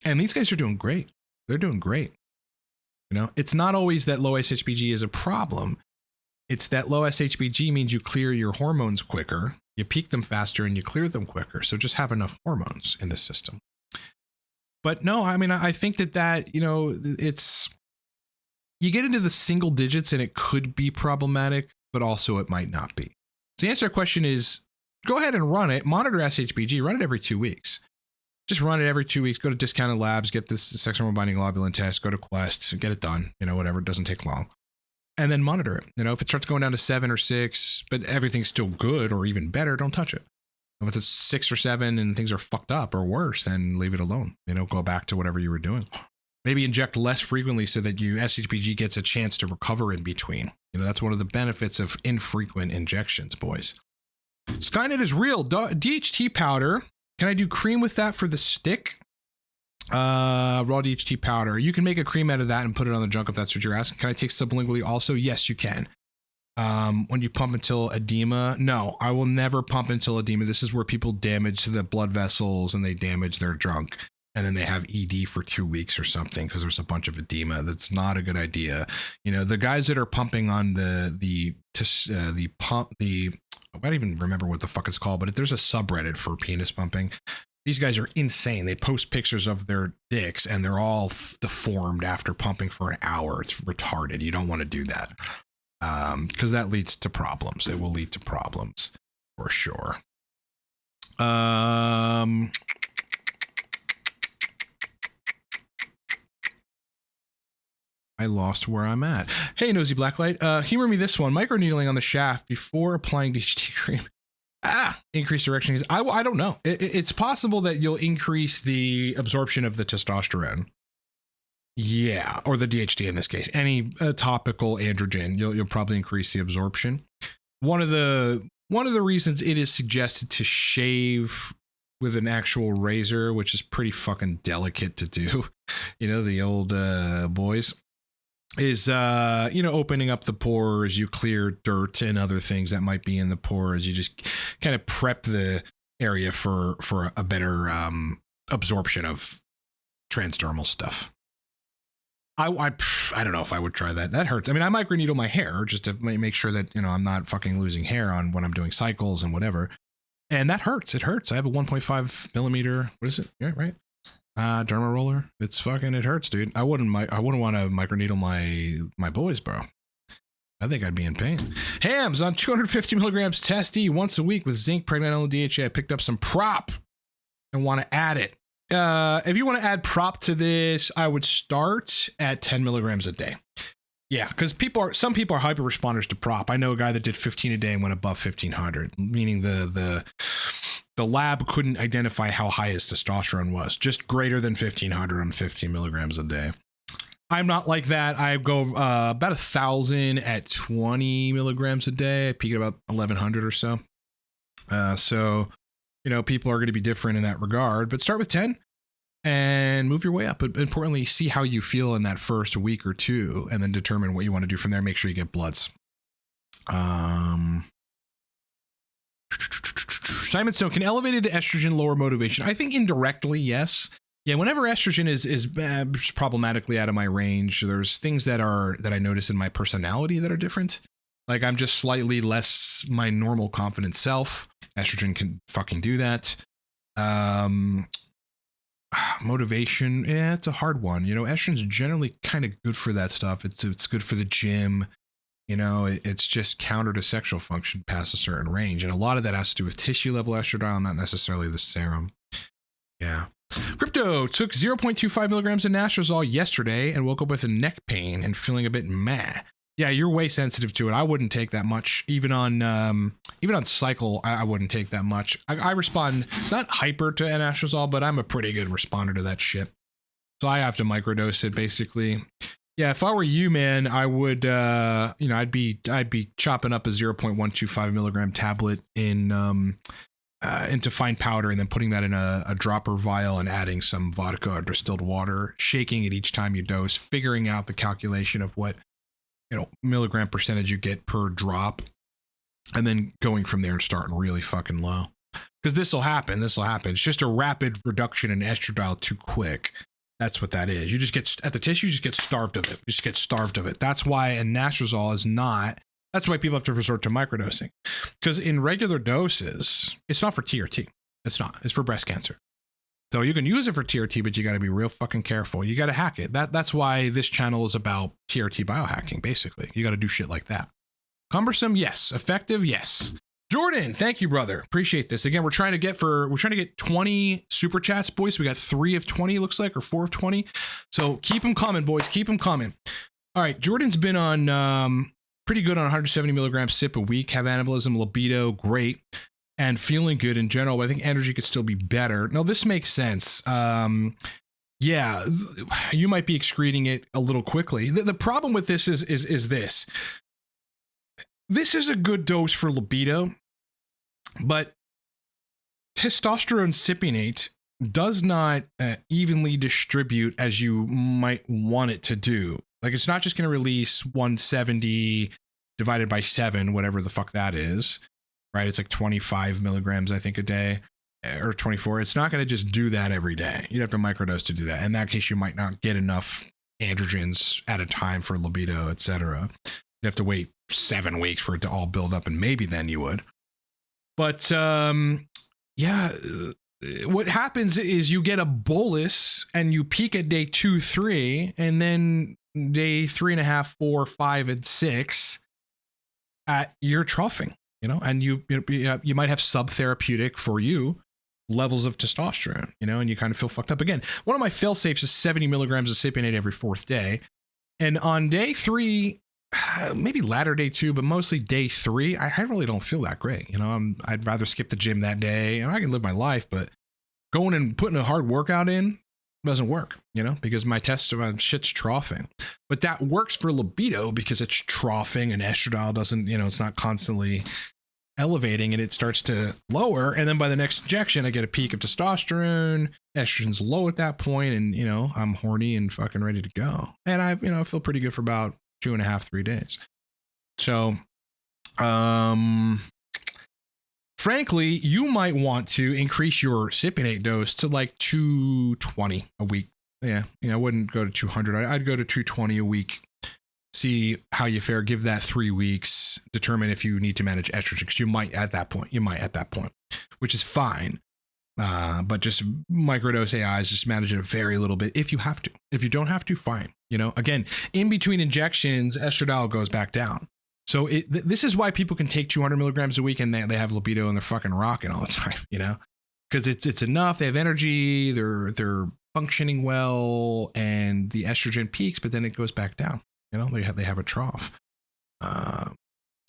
And these guys are doing great. They're doing great. You know, it's not always that low SHBG is a problem. It's that low SHBG means you clear your hormones quicker, you peak them faster, and you clear them quicker. So just have enough hormones in the system. But no, I mean, I think that, you know, it's, you get into the single digits and it could be problematic, but also it might not be. So the answer to your question is, go ahead and run it, monitor SHBG, run it every 2 weeks. Just run it every 2 weeks, go to discounted labs, get this sex hormone binding globulin test, go to Quest, get it done, you know, whatever, it doesn't take long. And then monitor it. You know, if it starts going down to 7 or 6, but everything's still good or even better, don't touch it. If it's 6 or 7 and things are fucked up or worse, then leave it alone. You know, go back to whatever you were doing. Maybe inject less frequently so that your SHBG gets a chance to recover in between. You know, that's one of the benefits of infrequent injections, boys. Skynet is real. DHT powder. Can I do cream with that for the stick? Raw DHT powder. You can make a cream out of that and put it on the junk if that's what you're asking. Can I take sublingually also? Yes, you can. When you pump until edema, no, I will never pump until edema. This is where people damage the blood vessels and they damage their junk, and then they have ED for 2 weeks or something because there's a bunch of edema. That's not a good idea. You know, the guys that are pumping on the pump, I don't even remember what the fuck it's called, but there's a subreddit for penis pumping. These guys are insane. They post pictures of their dicks and they're all deformed after pumping for an hour. It's retarded. You don't want to do that. Because that leads to problems. It will lead to problems for sure. I lost where I'm at. Hey, Nosy Blacklight. Humor me this one. Microneedling on the shaft before applying DHT cream. Increased erection. I don't know. It's possible that you'll increase the absorption of the testosterone. Yeah, or the DHT in this case. Any topical androgen, you'll probably increase the absorption. One of the reasons it is suggested to shave with an actual razor, which is pretty fucking delicate to do, you know, the old boys, is you know, opening up the pores. You clear dirt and other things that might be in the pores. You just kind of prep the area for a better absorption of transdermal stuff. I don't know if I would try that. That hurts. I mean, I microneedle my hair just to make sure that, you know, I'm not fucking losing hair on when I'm doing cycles and whatever. And that hurts. It hurts. I have a 1.5 millimeter. What is it? Yeah, right. Derma roller. It's fucking, it hurts, dude. I wouldn't want to microneedle my boys, bro. I think I'd be in pain. Hams on 250 milligrams Testy once a week with zinc, pregnenolone, DHA. I picked up some prop and want to add it. If you want to add prop to this, I would start at 10 milligrams a day. Yeah, because some people are hyper responders to prop. I know a guy that did 15 a day and went above 1500, meaning the lab couldn't identify how high his testosterone was, just greater than 1500 on 15 milligrams a day. I'm not like that. I go about 1,000 at 20 milligrams a day. I peak at about 1100 or so. So, you know, people are going to be different in that regard, but start with 10 and move your way up. But importantly, see how you feel in that first week or two, and then determine what you want to do from there. Make sure you get bloods. Simon Stone, can elevated estrogen lower motivation? I think indirectly, yes. Yeah, whenever estrogen is problematically out of my range, there's things that I notice in my personality that are different. Like I'm just slightly less my normal confident self. Estrogen can fucking do that. Motivation, yeah, it's a hard one. You know, estrogen's generally kind of good for that stuff. It's good for the gym. You know, it's just counter to sexual function past a certain range. And a lot of that has to do with tissue level estradiol, not necessarily the serum. Yeah. Crypto took 0.25 milligrams of Nastrozole yesterday and woke up with a neck pain and feeling a bit meh. Yeah, you're way sensitive to it. I wouldn't take that much. Even on cycle, I wouldn't take that much. I respond not hyper to Nastrozole, but I'm a pretty good responder to that shit. So I have to microdose it basically. Yeah, if I were you, man, I would, you know, I'd be chopping up a 0.125 milligram tablet into fine powder and then putting that in a dropper vial and adding some vodka or distilled water, shaking it each time you dose, figuring out the calculation of what, you know, milligram percentage you get per drop, and then going from there and starting really fucking low. Because this will happen. It's just a rapid reduction in estradiol too quick. That's what that is. You just get at the tissue, you just get starved of it. You just get starved of it. That's why a anastrozole is not. That's why people have to resort to microdosing, because in regular doses, it's not for TRT. It's not. It's for breast cancer. So you can use it for TRT, but you got to be real fucking careful. You got to hack it. That's why this channel is about TRT biohacking. Basically, you got to do shit like that. Cumbersome, yes. Effective, yes. Jordan, thank you, brother. Appreciate this. Again, we're trying to get 20 super chats, boys. We got 3 of 20, looks like, or 4 of 20. So keep them coming, boys. Keep them coming. All right, Jordan's been on pretty good on 170 milligrams sip a week. Have anabolism, libido, great, and feeling good in general. But I think energy could still be better. No, this makes sense. Yeah, you might be excreting it a little quickly. The problem with this is this. This is a good dose for libido, but testosterone cypionate does not evenly distribute as you might want it to do. Like, it's not just going to release 170 divided by 7, whatever the fuck that is, right? It's like 25 milligrams, I think, a day, or 24. It's not going to just do that every day. You'd have to microdose to do that. In that case, you might not get enough androgens at a time for libido, etc. You have to wait 7 weeks for it to all build up, and maybe then you would. But yeah, what happens is you get a bolus and you peak at day 2, 3, and then day 3.5, 4, 5, and 6 you're troughing, and you might have subtherapeutic for you levels of testosterone, and you kind of feel fucked up. Again, one of my fail safes is 70 milligrams of cypionate every 4th day, and on day 3. Maybe latter day 2, but mostly day 3, I really don't feel that great. I'd rather skip the gym that day, and I can live my life, but going and putting a hard workout in doesn't work, because my shit's troughing. But that works for libido because it's troughing, and estradiol doesn't, it's not constantly elevating, and it starts to lower. And then by the next injection, I get a peak of testosterone. Estrogen's low at that point, and I'm horny and fucking ready to go. And I feel pretty good for about 2.5, 3 days. So, frankly, you might want to increase your cypionate dose to like 220 a week. Yeah, I wouldn't go to 200. I'd go to 220 a week. See how you fare. Give that 3 weeks. Determine if you need to manage estrogen, because you might at that point, which is fine. But just microdose AIs, just manage it a very little bit if you have to. If you don't have to, fine. Again, in between injections, estradiol goes back down. So this is why people can take 200 milligrams a week and they have libido and they're fucking rocking all the time, because it's enough. They have energy. They're functioning well, and the estrogen peaks, but then it goes back down. They have a trough.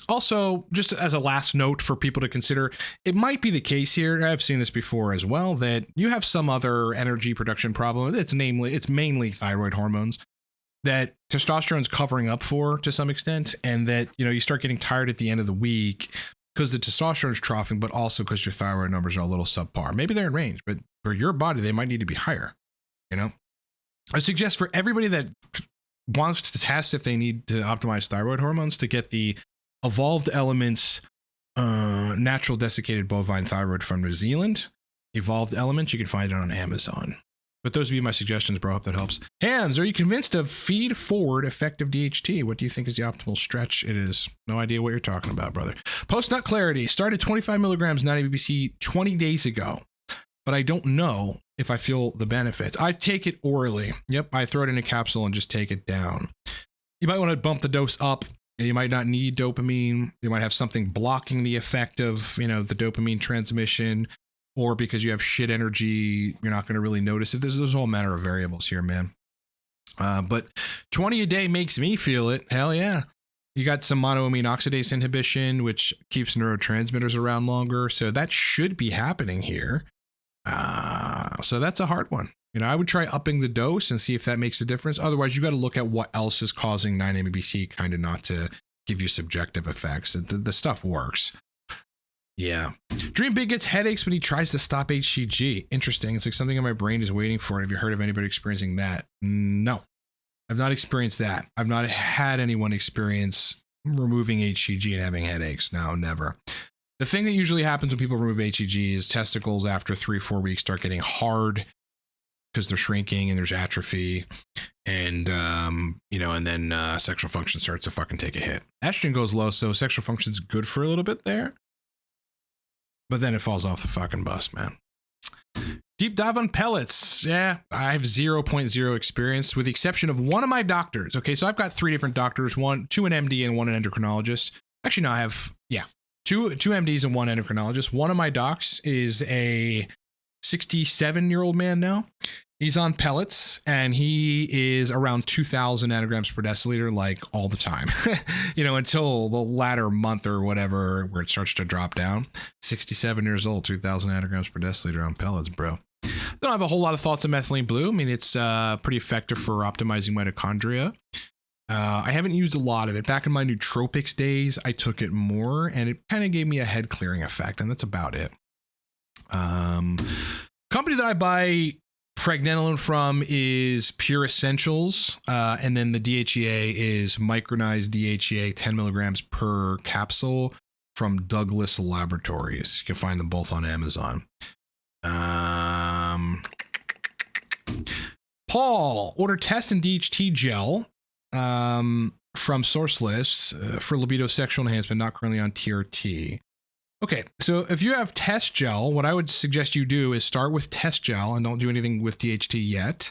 Also, just as a last note for people to consider, it might be the case here, I've seen this before as well, that you have some other energy production problem. It's mainly thyroid hormones that testosterone's covering up for to some extent, and that you start getting tired at the end of the week because the testosterone is troughing, but also because your thyroid numbers are a little subpar. Maybe they're in range, but for your body, they might need to be higher. I suggest for everybody that wants to test if they need to optimize thyroid hormones, to get the Evolved Elements natural desiccated bovine thyroid from New Zealand. Evolved Elements, you can find it on Amazon. But those would be my suggestions, bro. I hope that helps. Hams, are you convinced of feed forward effective DHT? What do you think is the optimal stretch? It is. No idea what you're talking about, brother. Post nut clarity. Started 25 milligrams 90 BBC 20 days ago, but I don't know if I feel the benefits. I take it orally. Yep, I throw it in a capsule and just take it down. You might want to bump the dose up. You might not need dopamine. You might have something blocking the effect of, the dopamine transmission, or because you have shit energy, you're not going to really notice it. There's a whole matter of variables here, man. But 20 a day makes me feel it. Hell yeah. You got some monoamine oxidase inhibition, which keeps neurotransmitters around longer. So that should be happening here. So that's a hard one. I would try upping the dose and see if that makes a difference. Otherwise, you got to look at what else is causing 9-MBC kind of not to give you subjective effects. The stuff works. Yeah. Dream Big gets headaches when he tries to stop HCG. Interesting. It's like something in my brain is waiting for it. Have you heard of anybody experiencing that? No, I've not experienced that. I've not had anyone experience removing HCG and having headaches. No, never. The thing that usually happens when people remove HCG is testicles after 3-4 weeks start getting hard, because they're shrinking and there's atrophy, and and then sexual function starts to fucking take a hit. Estrogen goes low, so sexual function's good for a little bit there, but then it falls off the fucking bus, man. Deep dive on pellets. Yeah, I have 0.0 experience with the exception of one of my doctors. Okay, so I've got 3 different doctors, two an MD and one an endocrinologist. Actually, no, I have, two MDs and one endocrinologist. One of my docs is a 67-year-old man now. He's on pellets and he is around 2,000 nanograms per deciliter, like all the time, until the latter month or whatever where it starts to drop down. 67 years old, 2,000 nanograms per deciliter on pellets, bro. Don't have a whole lot of thoughts on methylene blue. I mean, it's pretty effective for optimizing mitochondria. I haven't used a lot of it. Back in my nootropics days, I took it more and it kind of gave me a head clearing effect, and that's about it. Company that I buy pregnenolone from is Pure Essentials, and then the DHEA is micronized DHEA 10 milligrams per capsule from Douglas Laboratories. You can find them both on Amazon. Paul ordered test and DHT gel from Sourceless for libido sexual enhancement, not currently on TRT. Okay, so if you have test gel, what I would suggest you do is start with test gel and don't do anything with DHT yet.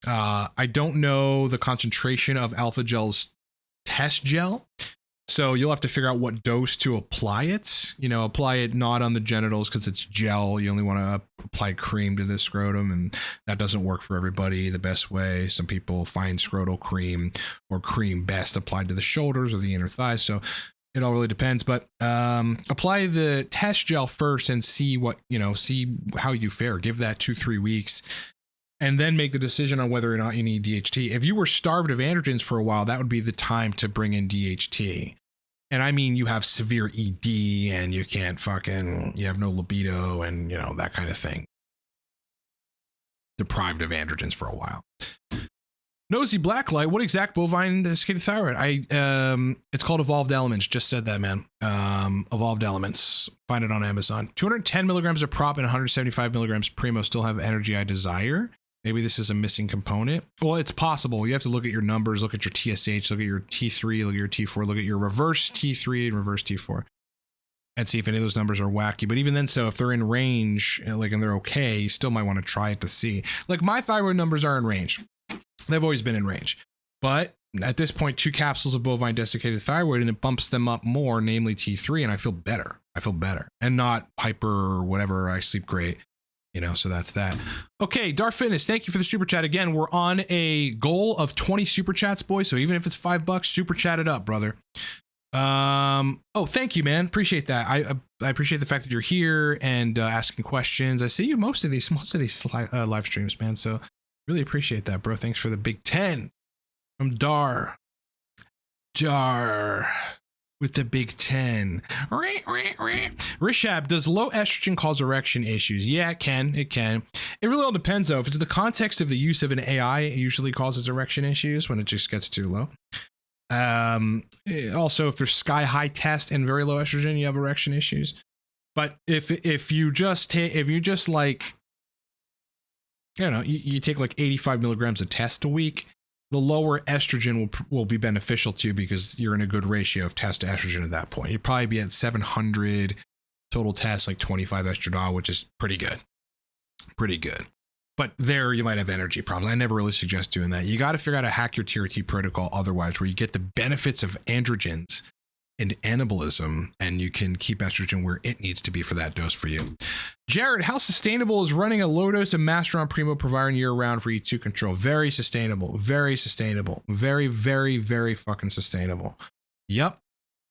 I don't know the concentration of Alpha Gel's test gel, so you'll have to figure out what dose to apply it. Apply it not on the genitals because it's gel. You only want to apply cream to the scrotum, and that doesn't work for everybody the best way. Some people find scrotal cream or cream best applied to the shoulders or the inner thighs, so it all really depends. But apply the test gel first and see see how you fare. Give that 2-3 weeks and then make the decision on whether or not you need DHT. If you were starved of androgens for a while, that would be the time to bring in DHT. And I mean, you have severe ED and you have no libido and, that kind of thing. Deprived of androgens for a while. Nosy Blacklight, what exact bovine desiccated thyroid? It's called Evolved Elements. Just said that, man. Evolved Elements. Find it on Amazon. 210 milligrams of prop and 175 milligrams primo still have energy I desire. Maybe this is a missing component. Well, it's possible. You have to look at your numbers, look at your TSH, look at your T3, look at your T4, look at your reverse T3 and reverse T4, and see if any of those numbers are wacky. But even then, so if they're in range, and they're okay, you still might want to try it to see. Like my thyroid numbers are in range. They've always been in range. But at this point, 2 capsules of bovine desiccated thyroid and it bumps them up more, namely T3, and I feel better. And not hyper or whatever. I sleep great. So that's that. Okay, Dark Fitness, thank you for the super chat again. We're on a goal of 20 super chats, boys. So even if it's $5, super chat it up, brother. Thank you, man. Appreciate that. I appreciate the fact that you're here and asking questions. I see you most of these live streams, man. So really appreciate that, bro. Thanks for the big 10 from Dar with the big 10. Rishab, does low estrogen cause erection issues? Yeah, it can. It really all depends, though. If it's in the context of the use of an AI, it usually causes erection issues when it just gets too low. Also, if there's sky high test and very low estrogen, you have erection issues. But if you just like, you take like 85 milligrams of test a week, the lower estrogen will be beneficial to you because you're in a good ratio of test to estrogen at that point. You'd probably be at 700 total tests, like 25 estradiol, which is pretty good. But there you might have energy problems. I never really suggest doing that. You got to figure out how to hack your TRT protocol otherwise, where you get the benefits of androgens and anabolism, and you can keep estrogen where it needs to be for that dose for you. Jared, how sustainable is running a low dose of Masteron Primo Proviron year round for E2 control? Very sustainable. Very, very, very fucking sustainable. Yep.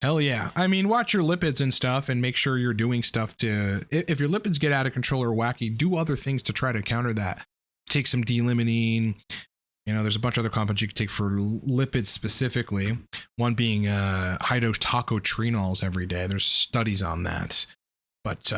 Hell yeah. I mean, watch your lipids and stuff and make sure you're doing stuff if your lipids get out of control or wacky, do other things to try to counter that. Take some D-limonene. There's a bunch of other compounds you can take for lipids specifically. One being high-dose tocotrienols every day. There's studies on that. But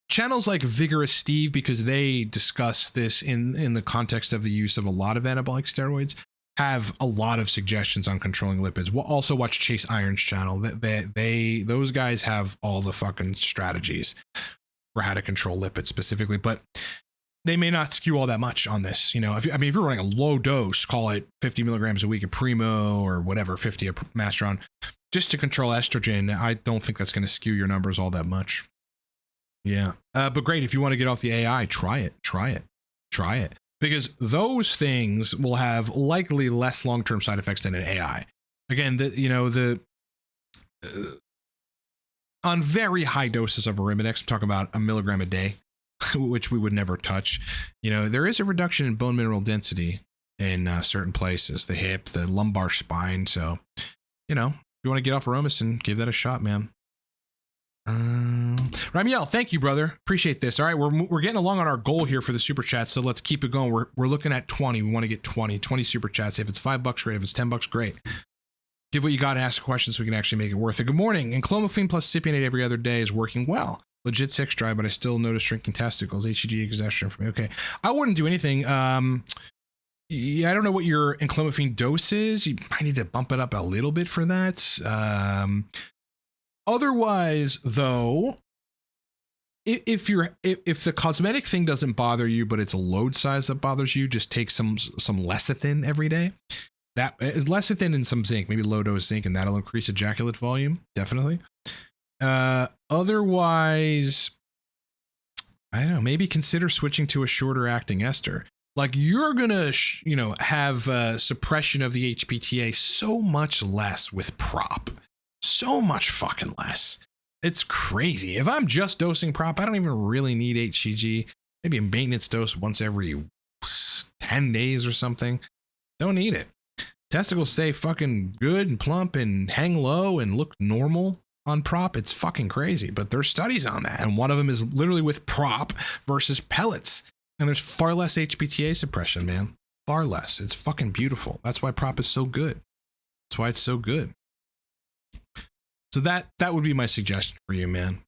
channels like Vigorous Steve, because they discuss this in the context of the use of a lot of anabolic steroids, have a lot of suggestions on controlling lipids. We'll also watch Chase Iron's channel. Those guys have all the fucking strategies for how to control lipids specifically. But they may not skew all that much on this. You know, if you're running a low dose, call it 50 milligrams a week of Primo or whatever, 50 of Masteron, just to control estrogen, I don't think that's going to skew your numbers all that much. Yeah. But great. If you want to get off the AI, try it. Because those things will have likely less long-term side effects than an AI. Again, on very high doses of Arimidex, I'm talking about a milligram a day, which we would never touch. You know, there is a reduction in bone mineral density in certain places, the hip, the lumbar spine. So, you know, if you want to get off Aromasin, give that a shot, man. Ramiel, thank you, brother. Appreciate this. All right, we're getting along on our goal here for the super chat, so let's keep it going. We're looking at 20. We want to get 20 super chats. If it's $5, great. If it's $10, great. Give what you got and ask a question so we can actually make it worth it. Good morning. And clomiphene plus cypionate every other day is working well. Legit sex drive, but I still notice shrinking testicles. HCG exhaustion for me. Okay, I wouldn't do anything. Yeah, I don't know what your enclomiphene dose is. You might need to bump it up a little bit for that. Otherwise, though, if the cosmetic thing doesn't bother you, but it's a load size that bothers you, just take some lecithin every day. That is lecithin and some zinc, maybe low dose zinc, and that'll increase ejaculate volume, definitely. Otherwise, I don't know, maybe consider switching to a shorter acting ester. Like you're gonna, have suppression of the HPTA so much less with prop. So much fucking less. It's crazy. If I'm just dosing prop, I don't even really need HCG. Maybe a maintenance dose once every 10 days or something. Don't need it. Testicles stay fucking good and plump and hang low and look normal on prop. It's fucking crazy. But there's studies on that. And one of them is literally with prop versus pellets. And there's far less HPTA suppression, man. Far less. It's fucking beautiful. That's why prop is so good. That's why it's so good. So that would be my suggestion for you, man.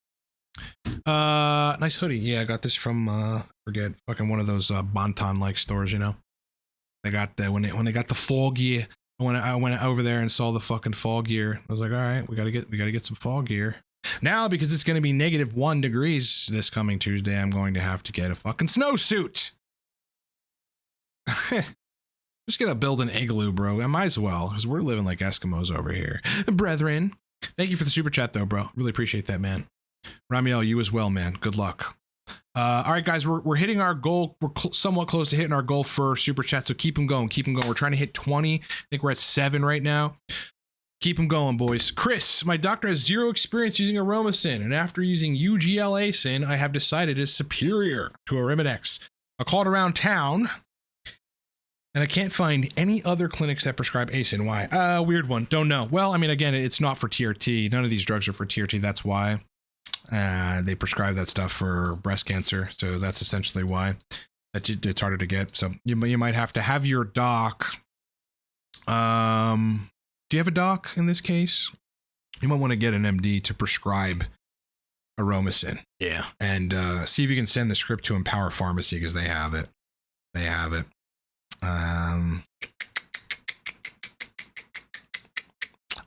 Nice hoodie. Yeah, I got this from forget fucking one of those Bonton like stores, you know. They got the when they got the fall gear. When I went over there and saw the fucking fall gear, I was like, all right, we gotta get some fall gear. Now, because it's gonna be -1 degrees this coming Tuesday, I'm going to have to get a fucking snowsuit. Just gonna build an igloo, bro. I might as well, because we're living like Eskimos over here. Brethren. Thank you for the super chat, though, bro. Really appreciate that, man. Ramiel, you as well, man. Good luck. All right, guys, we're hitting our goal. We're somewhat close to hitting our goal for super chat, so keep them going. Keep them going. We're trying to hit 20. I think we're at 7 right now. Keep them going, boys. Chris, my doctor has 0 experience using Aromasin, and after using UGL-Asin, I have decided it's superior to Arimidex. I called around town, and I can't find any other clinics that prescribe Asin. Why? Weird one. Don't know. Well, I mean, again, it's not for TRT. None of these drugs are for TRT. That's why they prescribe that stuff for breast cancer. So that's essentially why it's harder to get. So you might have to have your doc. Do you have a doc in this case? You might want to get an MD to prescribe Aromasin. Yeah. And see if you can send the script to Empower Pharmacy because they have it. They have it.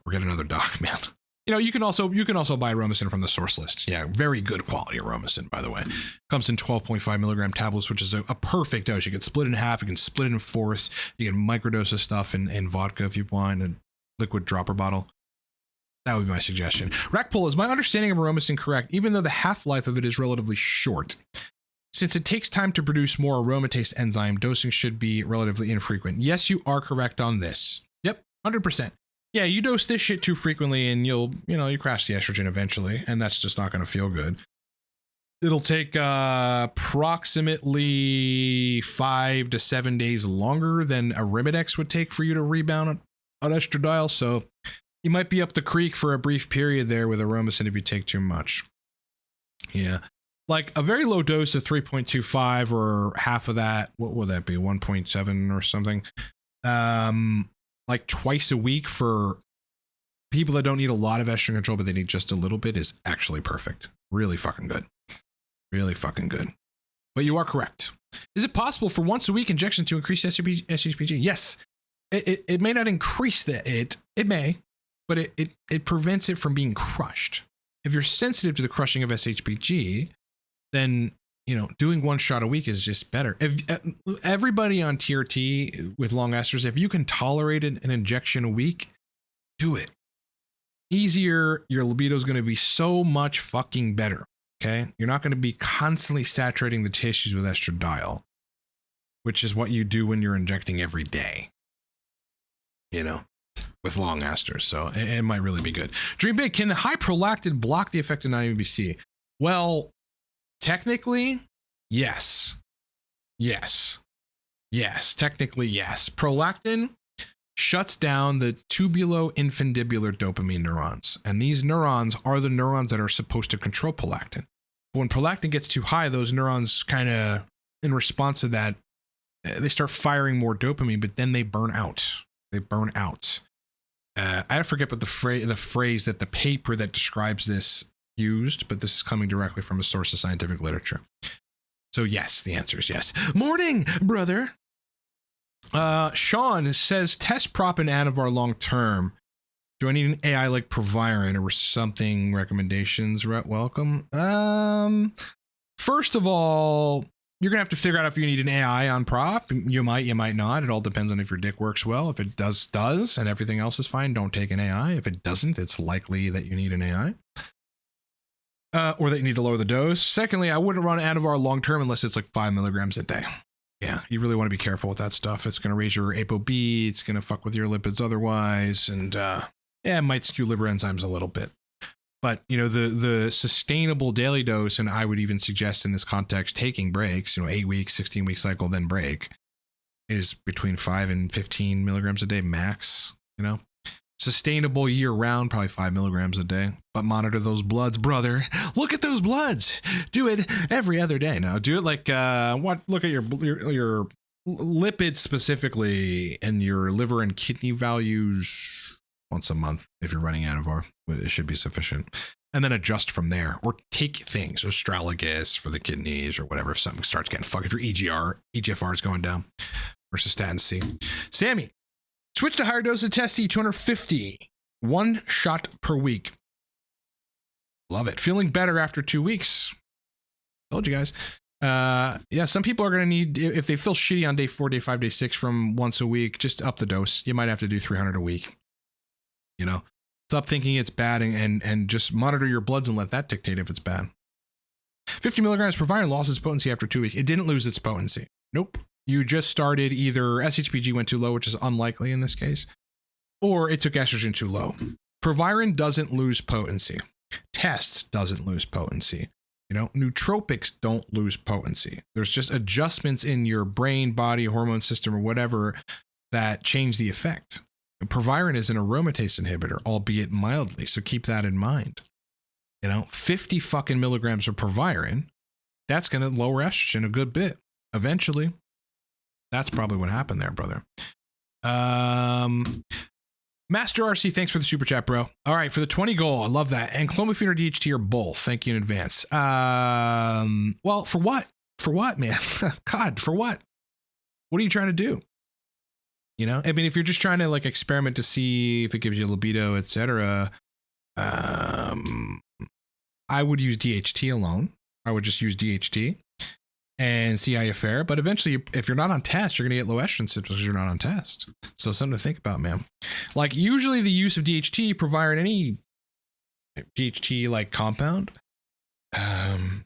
We're getting another doc, man. You know, you can also buy Aromasin from the source list. Yeah, very good quality Aromasin, by the way. Comes in 12.5 milligram tablets, which is a perfect dose. You can split it in half. You can split it in fourths. You can microdose of stuff in vodka if you want, a liquid dropper bottle. That would be my suggestion. Rackpull, is my understanding of Aromasin correct, even though the half-life of it is relatively short? Since it takes time to produce more aromatase enzyme, dosing should be relatively infrequent. Yes, you are correct on this. Yep, 100%. Yeah, you dose this shit too frequently and you crash the estrogen eventually, and that's just not going to feel good. It'll take approximately 5 to 7 days longer than Arimidex would take for you to rebound on estradiol, so you might be up the creek for a brief period there with Aromasin if you take too much. Yeah. Like a very low dose of 3.25 or half of that, what would that be? 1.7 or something. Like twice a week for people that don't need a lot of estrogen control, but they need just a little bit is actually perfect. Really fucking good. Really fucking good. But you are correct. Is it possible for once a week injection to increase SHBG? Yes. It may not increase it may, but it prevents it from being crushed. If you're sensitive to the crushing of SHBG, then doing one shot a week is just better. If everybody on TRT with long esters, if you can tolerate an injection a week, do it. Easier. Your libido is going to be so much fucking better. Okay. You're not going to be constantly saturating the tissues with estradiol, which is what you do when you're injecting every day, with long esters. So it might really be good. Dream big. Can high prolactin block the effect of non-UBC? Well, technically, yes. Technically, yes. Prolactin shuts down the tubuloinfundibular dopamine neurons. And these neurons are the neurons that are supposed to control prolactin. But when prolactin gets too high, those neurons kind of, in response to that, they start firing more dopamine, but then they burn out. I forget what the phrase that the paper that describes this used, but this is coming directly from a source of scientific literature. So yes, the answer is yes. Morning, brother. Sean says, test prop and Anavar long term. Do I need an AI like Proviron or something? Recommendations? Welcome. First of all, you're gonna have to figure out if you need an AI on prop. You might not. It all depends on if your dick works well. If it does, and everything else is fine, don't take an AI. If it doesn't, it's likely that you need an AI. Or that you need to lower the dose. Secondly, I wouldn't run Anavar long term unless it's like 5 milligrams a day. Yeah, you really want to be careful with that stuff. It's going to raise your ApoB. It's going to fuck with your lipids otherwise. And it might skew liver enzymes a little bit. But, the sustainable daily dose, and I would even suggest in this context, taking breaks, 8 weeks, 16-week cycle, then break, is between 5 and 15 milligrams a day max, Sustainable year round, probably 5 milligrams a day, but monitor those bloods, brother. Look at those bloods. Do it every other day. Now do it like, look at your lipids specifically and your liver and kidney values once a month. If you're running Anavar, it should be sufficient. And then adjust from there, or take things, astragalus for the kidneys or whatever. If something starts getting fucked, if your EGFR is going down versus statin C. Sammy. Switch to higher dose of Testi, 250, 1 shot per week. Love it. Feeling better after 2 weeks. Told you guys. Yeah, some people are going to need, if they feel shitty on day 4, day 5, day 6 from once a week, just up the dose. You might have to do 300 a week. Stop thinking it's bad and just monitor your bloods and let that dictate if it's bad. 50 milligrams per vial lost its potency after 2 weeks. It didn't lose its potency. Nope. You just started either SHBG went too low, which is unlikely in this case, or it took estrogen too low. Proviron doesn't lose potency. Test doesn't lose potency. Nootropics don't lose potency. There's just adjustments in your brain, body, hormone system, or whatever that change the effect. Proviron is an aromatase inhibitor, albeit mildly, so keep that in mind. 50 fucking milligrams of Proviron, that's going to lower estrogen a good bit eventually. That's probably what happened there, brother. Master RC, thanks for the super chat, bro. All right, for the 20 goal, I love that. And clomiphene or DHT or both. Thank you in advance. Well, for what? For what, man? God, for what? What are you trying to do? If you're just trying to experiment to see if it gives you libido, etc., I would use DHT alone. I would just use DHT and see how you fare. But eventually, if you're not on test, you're going to get low estrogen symptoms because you're not on test. So something to think about, man. Usually the use of DHT, Proviron, any DHT compound,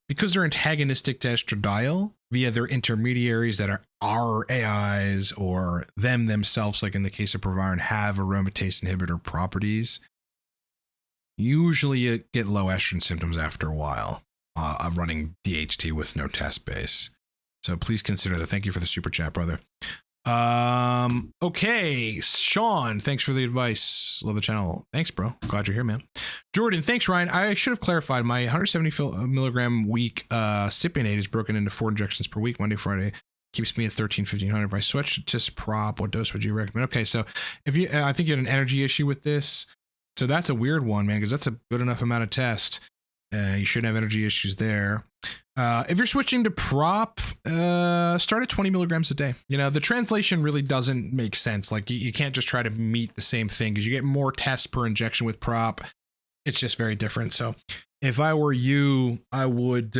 because they're antagonistic to estradiol via their intermediaries that are AIs or themselves, like in the case of Proviron, have aromatase inhibitor properties. Usually you get low estrogen symptoms after a while. Of running DHT with no test base. So please consider that. Thank you for the super chat, brother. Okay, Sean, thanks for the advice. Love the channel. Thanks, bro. Glad you're here, man. Jordan, thanks, Ryan. I should have clarified. My 170 milligram week Cypionate is broken into 4 injections per week, Monday, Friday. Keeps me at 1500. If I switch to prop, what dose would you recommend? Okay, so if you, I think you had an energy issue with this. So that's a weird one, man, because that's a good enough amount of test. You shouldn't have energy issues there. If you're switching to prop, start at 20 milligrams a day. The translation really doesn't make sense. You can't just try to meet the same thing because you get more tests per injection with prop. It's just very different. So if I were you, I would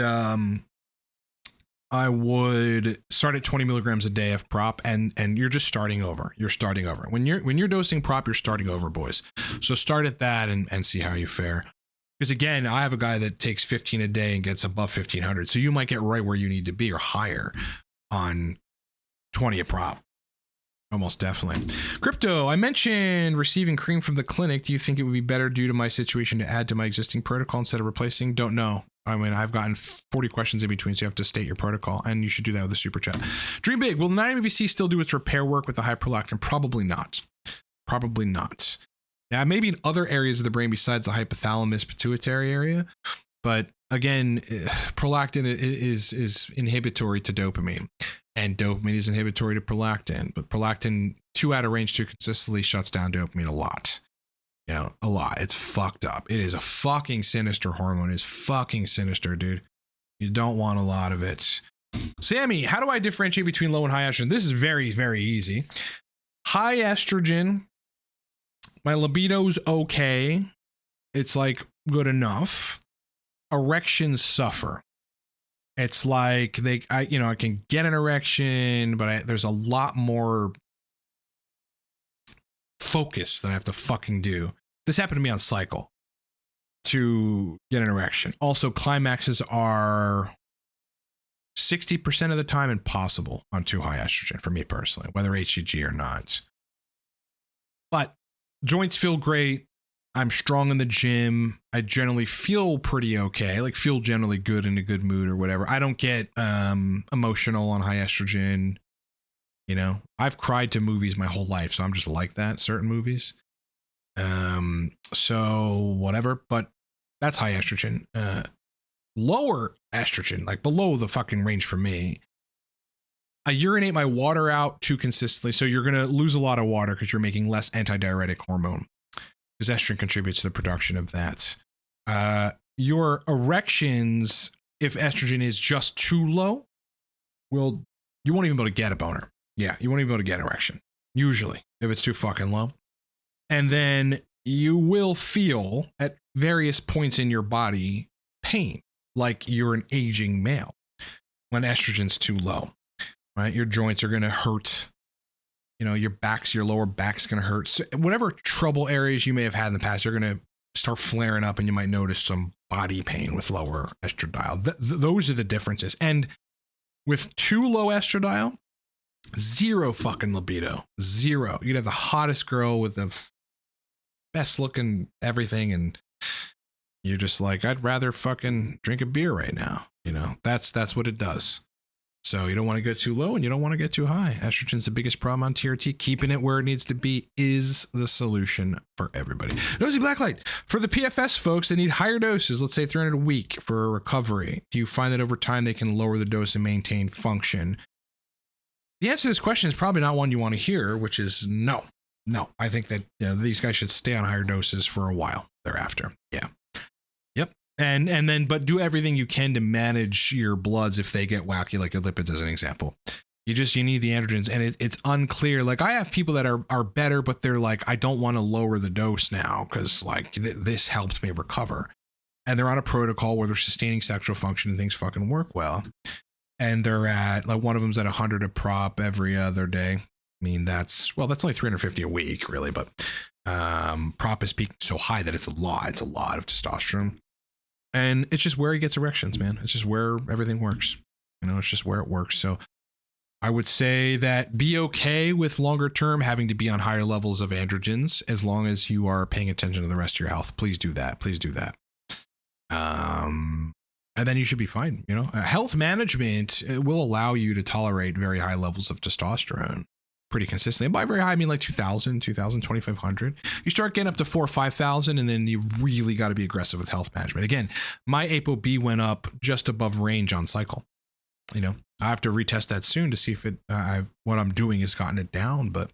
I would start at 20 milligrams a day of prop, and you're just starting over. You're starting over. When you're dosing prop, you're starting over, boys. So start at that and see how you fare. Because again, I have a guy that takes 15 a day and gets above 1500. So you might get right where you need to be or higher on 20 a prop. Almost definitely. Crypto, I mentioned receiving cream from the clinic. Do you think it would be better due to my situation to add to my existing protocol instead of replacing? Don't know. I mean, I've gotten 40 questions in between, so you have to state your protocol, and you should do that with a super chat. Dream big. Will 9-MBC still do its repair work with the high prolactin? Probably not. Probably not. Yeah, maybe in other areas of the brain besides the hypothalamus pituitary area. But again, prolactin is inhibitory to dopamine, and dopamine is inhibitory to prolactin. But prolactin, too out of range too consistently, shuts down dopamine a lot. You know, a lot. It's fucked up. It is a fucking sinister hormone. It's fucking sinister, dude. You don't want a lot of it. Sammy, how do I differentiate between low and high estrogen? This is very, very easy. High estrogen, my libido's okay. It's like good enough. Erections suffer. It's like I can get an erection, but there's a lot more focus that I have to fucking do. This happened to me on cycle to get an erection. Also, climaxes are 60% of the time impossible on too high estrogen for me personally, whether HCG or not. But joints feel great. I'm strong in the gym. I generally feel pretty okay, like feel generally good, in a good mood or whatever. I don't get emotional on high estrogen. You know, I've cried to movies my whole life, so I'm just like that, certain movies. So whatever, but that's high estrogen. Lower estrogen, like below the fucking range for me. I urinate my water out too consistently, so you're going to lose a lot of water because you're making less antidiuretic hormone, because estrogen contributes to the production of that. Your erections, if estrogen is just too low, you won't even be able to get a boner. Yeah, you won't even be able to get an erection, usually, if it's too fucking low. And then you will feel at various points in your body pain, like you're an aging male when estrogen's too low, right? Your joints are going to hurt. You know, your lower back's going to hurt. So whatever trouble areas you may have had in the past, you're going to start flaring up, and you might notice some body pain with lower estradiol. Those are the differences. And with too low estradiol, zero fucking libido. Zero. You'd have the hottest girl with the best looking everything, and you're just like, I'd rather fucking drink a beer right now. You know, that's what it does. So you don't want to get too low, and you don't want to get too high. Estrogen's the biggest problem on TRT. Keeping it where it needs to be is the solution for everybody. Nosy Blacklight. For the PFS folks that need higher doses, let's say 300 a week for a recovery, do you find that over time they can lower the dose and maintain function? The answer to this question is probably not one you want to hear, which is no. No, I think that these guys should stay on higher doses for a while thereafter. Yeah. Yep. And then, but do everything you can to manage your bloods if they get wacky, like your lipids as an example. You need the androgens, and it's unclear. Like I have people that are better, but they're like, I don't want to lower the dose now because like this helps me recover. And they're on a protocol where they're sustaining sexual function and things fucking work well. And they're at, like, one of them's at 100 a prop every other day. I mean, that's only 350 a week, really, but prop is peaked so high that it's a lot of testosterone. And it's just where he gets erections, man. It's just where everything works. You know, it's just where it works. So I would say that be okay with longer term having to be on higher levels of androgens as long as you are paying attention to the rest of your health. Please do that. Please do that. And then you should be fine. You know, health management will allow you to tolerate very high levels of testosterone pretty consistently. And by very high, I mean like 2,000, 2,500. You start getting up to 4,000 or 5,000, and then you really got to be aggressive with health management. Again, my ApoB went up just above range on cycle. You know, I have to retest that soon to see if what I'm doing has gotten it down. But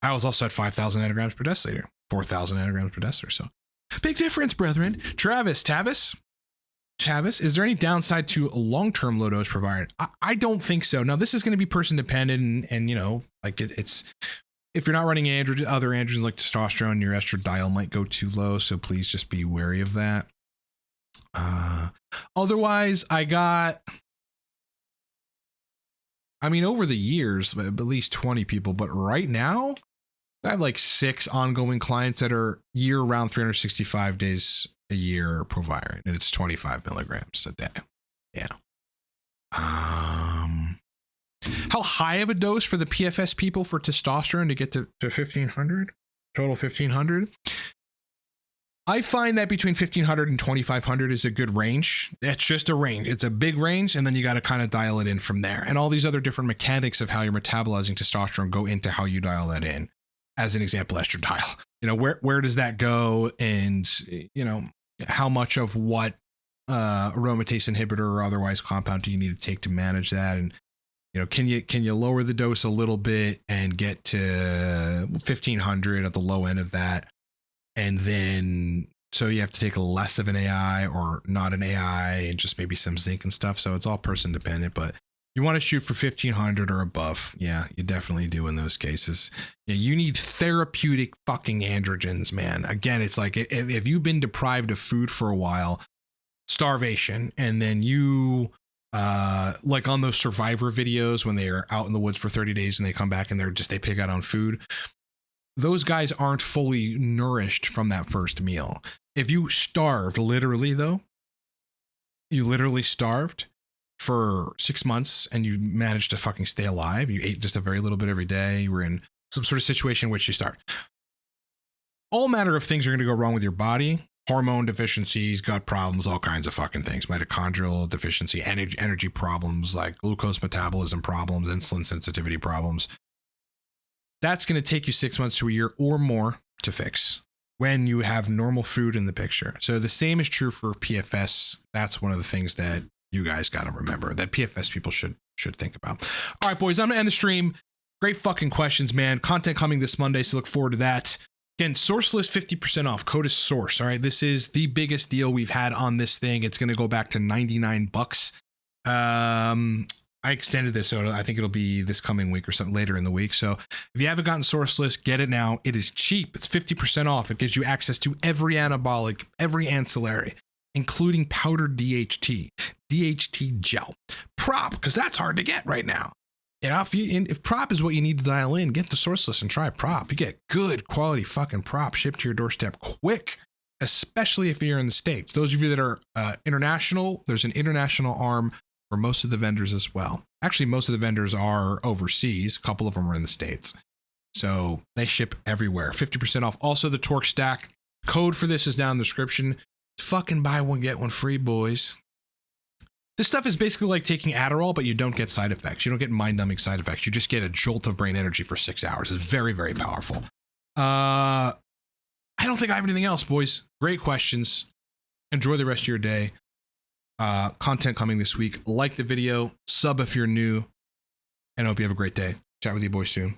I was also at 5,000 nanograms per deciliter, 4,000 nanograms per deciliter. So big difference, brethren. Tavis, is there any downside to a long-term low dose provided? I don't think so. Now, this is going to be person dependent, and you know, like it's if you're not running other androgens like testosterone, your estradiol might go too low. So please just be wary of that. Otherwise, I got I mean, over the years, at least 20 people, but right now, I have like 6 ongoing clients that are year round 365 days a year provider, and it's 25 milligrams a day. Yeah. How high of a dose for the PFS people for testosterone to get to 1500? Total 1500? I find that between 1500 and 2500 is a good range. That's just a range. It's a big range, and then you got to kind of dial it in from there. And all these other different mechanics of how you're metabolizing testosterone go into how you dial that in. As an example, estradiol. You know, where does that go? And, you know, how much of what aromatase inhibitor or otherwise compound do you need to take to manage that? And, you know, can you lower the dose a little bit and get to 1500 at the low end of that? And then, so you have to take less of an AI or not an AI and just maybe some zinc and stuff. So it's all person dependent, but you want to shoot for 1500 or above. Yeah, you definitely do in those cases. Yeah, you need therapeutic fucking androgens, man. Again, it's like if you've been deprived of food for a while, starvation, and then you, like on those survivor videos when they're out in the woods for 30 days and they come back and they pig out on food. Those guys aren't fully nourished from that first meal. If you starved, literally though, you literally starved for 6 months and you managed to fucking stay alive, you ate just a very little bit every day, you were in some sort of situation in which you starved. All manner of things are going to go wrong with your body. Hormone deficiencies, gut problems, all kinds of fucking things. Mitochondrial deficiency, energy problems like glucose metabolism problems, insulin sensitivity problems. That's going to take you 6 months to a year or more to fix when you have normal food in the picture. So the same is true for PFS. That's one of the things that you guys got to remember that PFS people should think about. All right, boys, I'm going to end the stream. Great fucking questions, man. Content coming this Monday, so look forward to that. Again, Source List 50% off. Code is Source. All right, this is the biggest deal we've had on this thing. It's going to go back to $99. I extended this, so I think it'll be this coming week or something later in the week. So if you haven't gotten Source List, get it now. It is cheap. It's 50% off. It gives you access to every anabolic, every ancillary, including powdered DHT, DHT gel, prop, because that's hard to get right now. You know, if prop is what you need to dial in, get the Source List and try prop. You get good quality fucking prop shipped to your doorstep quick, especially if you're in the States. Those of you that are international, there's an international arm for most of the vendors as well. Actually, most of the vendors are overseas. A couple of them are in the States. So they ship everywhere. 50% off. Also, the Torque Stack. Code for this is down in the description. Fucking buy one, get one free, boys. This stuff is basically like taking Adderall, but you don't get side effects. You don't get mind-numbing side effects. You just get a jolt of brain energy for 6 hours. It's very, very powerful. I don't think I have anything else, boys. Great questions. Enjoy the rest of your day. Content coming this week. Like the video, sub if you're new, and I hope you have a great day. Chat with you boys soon.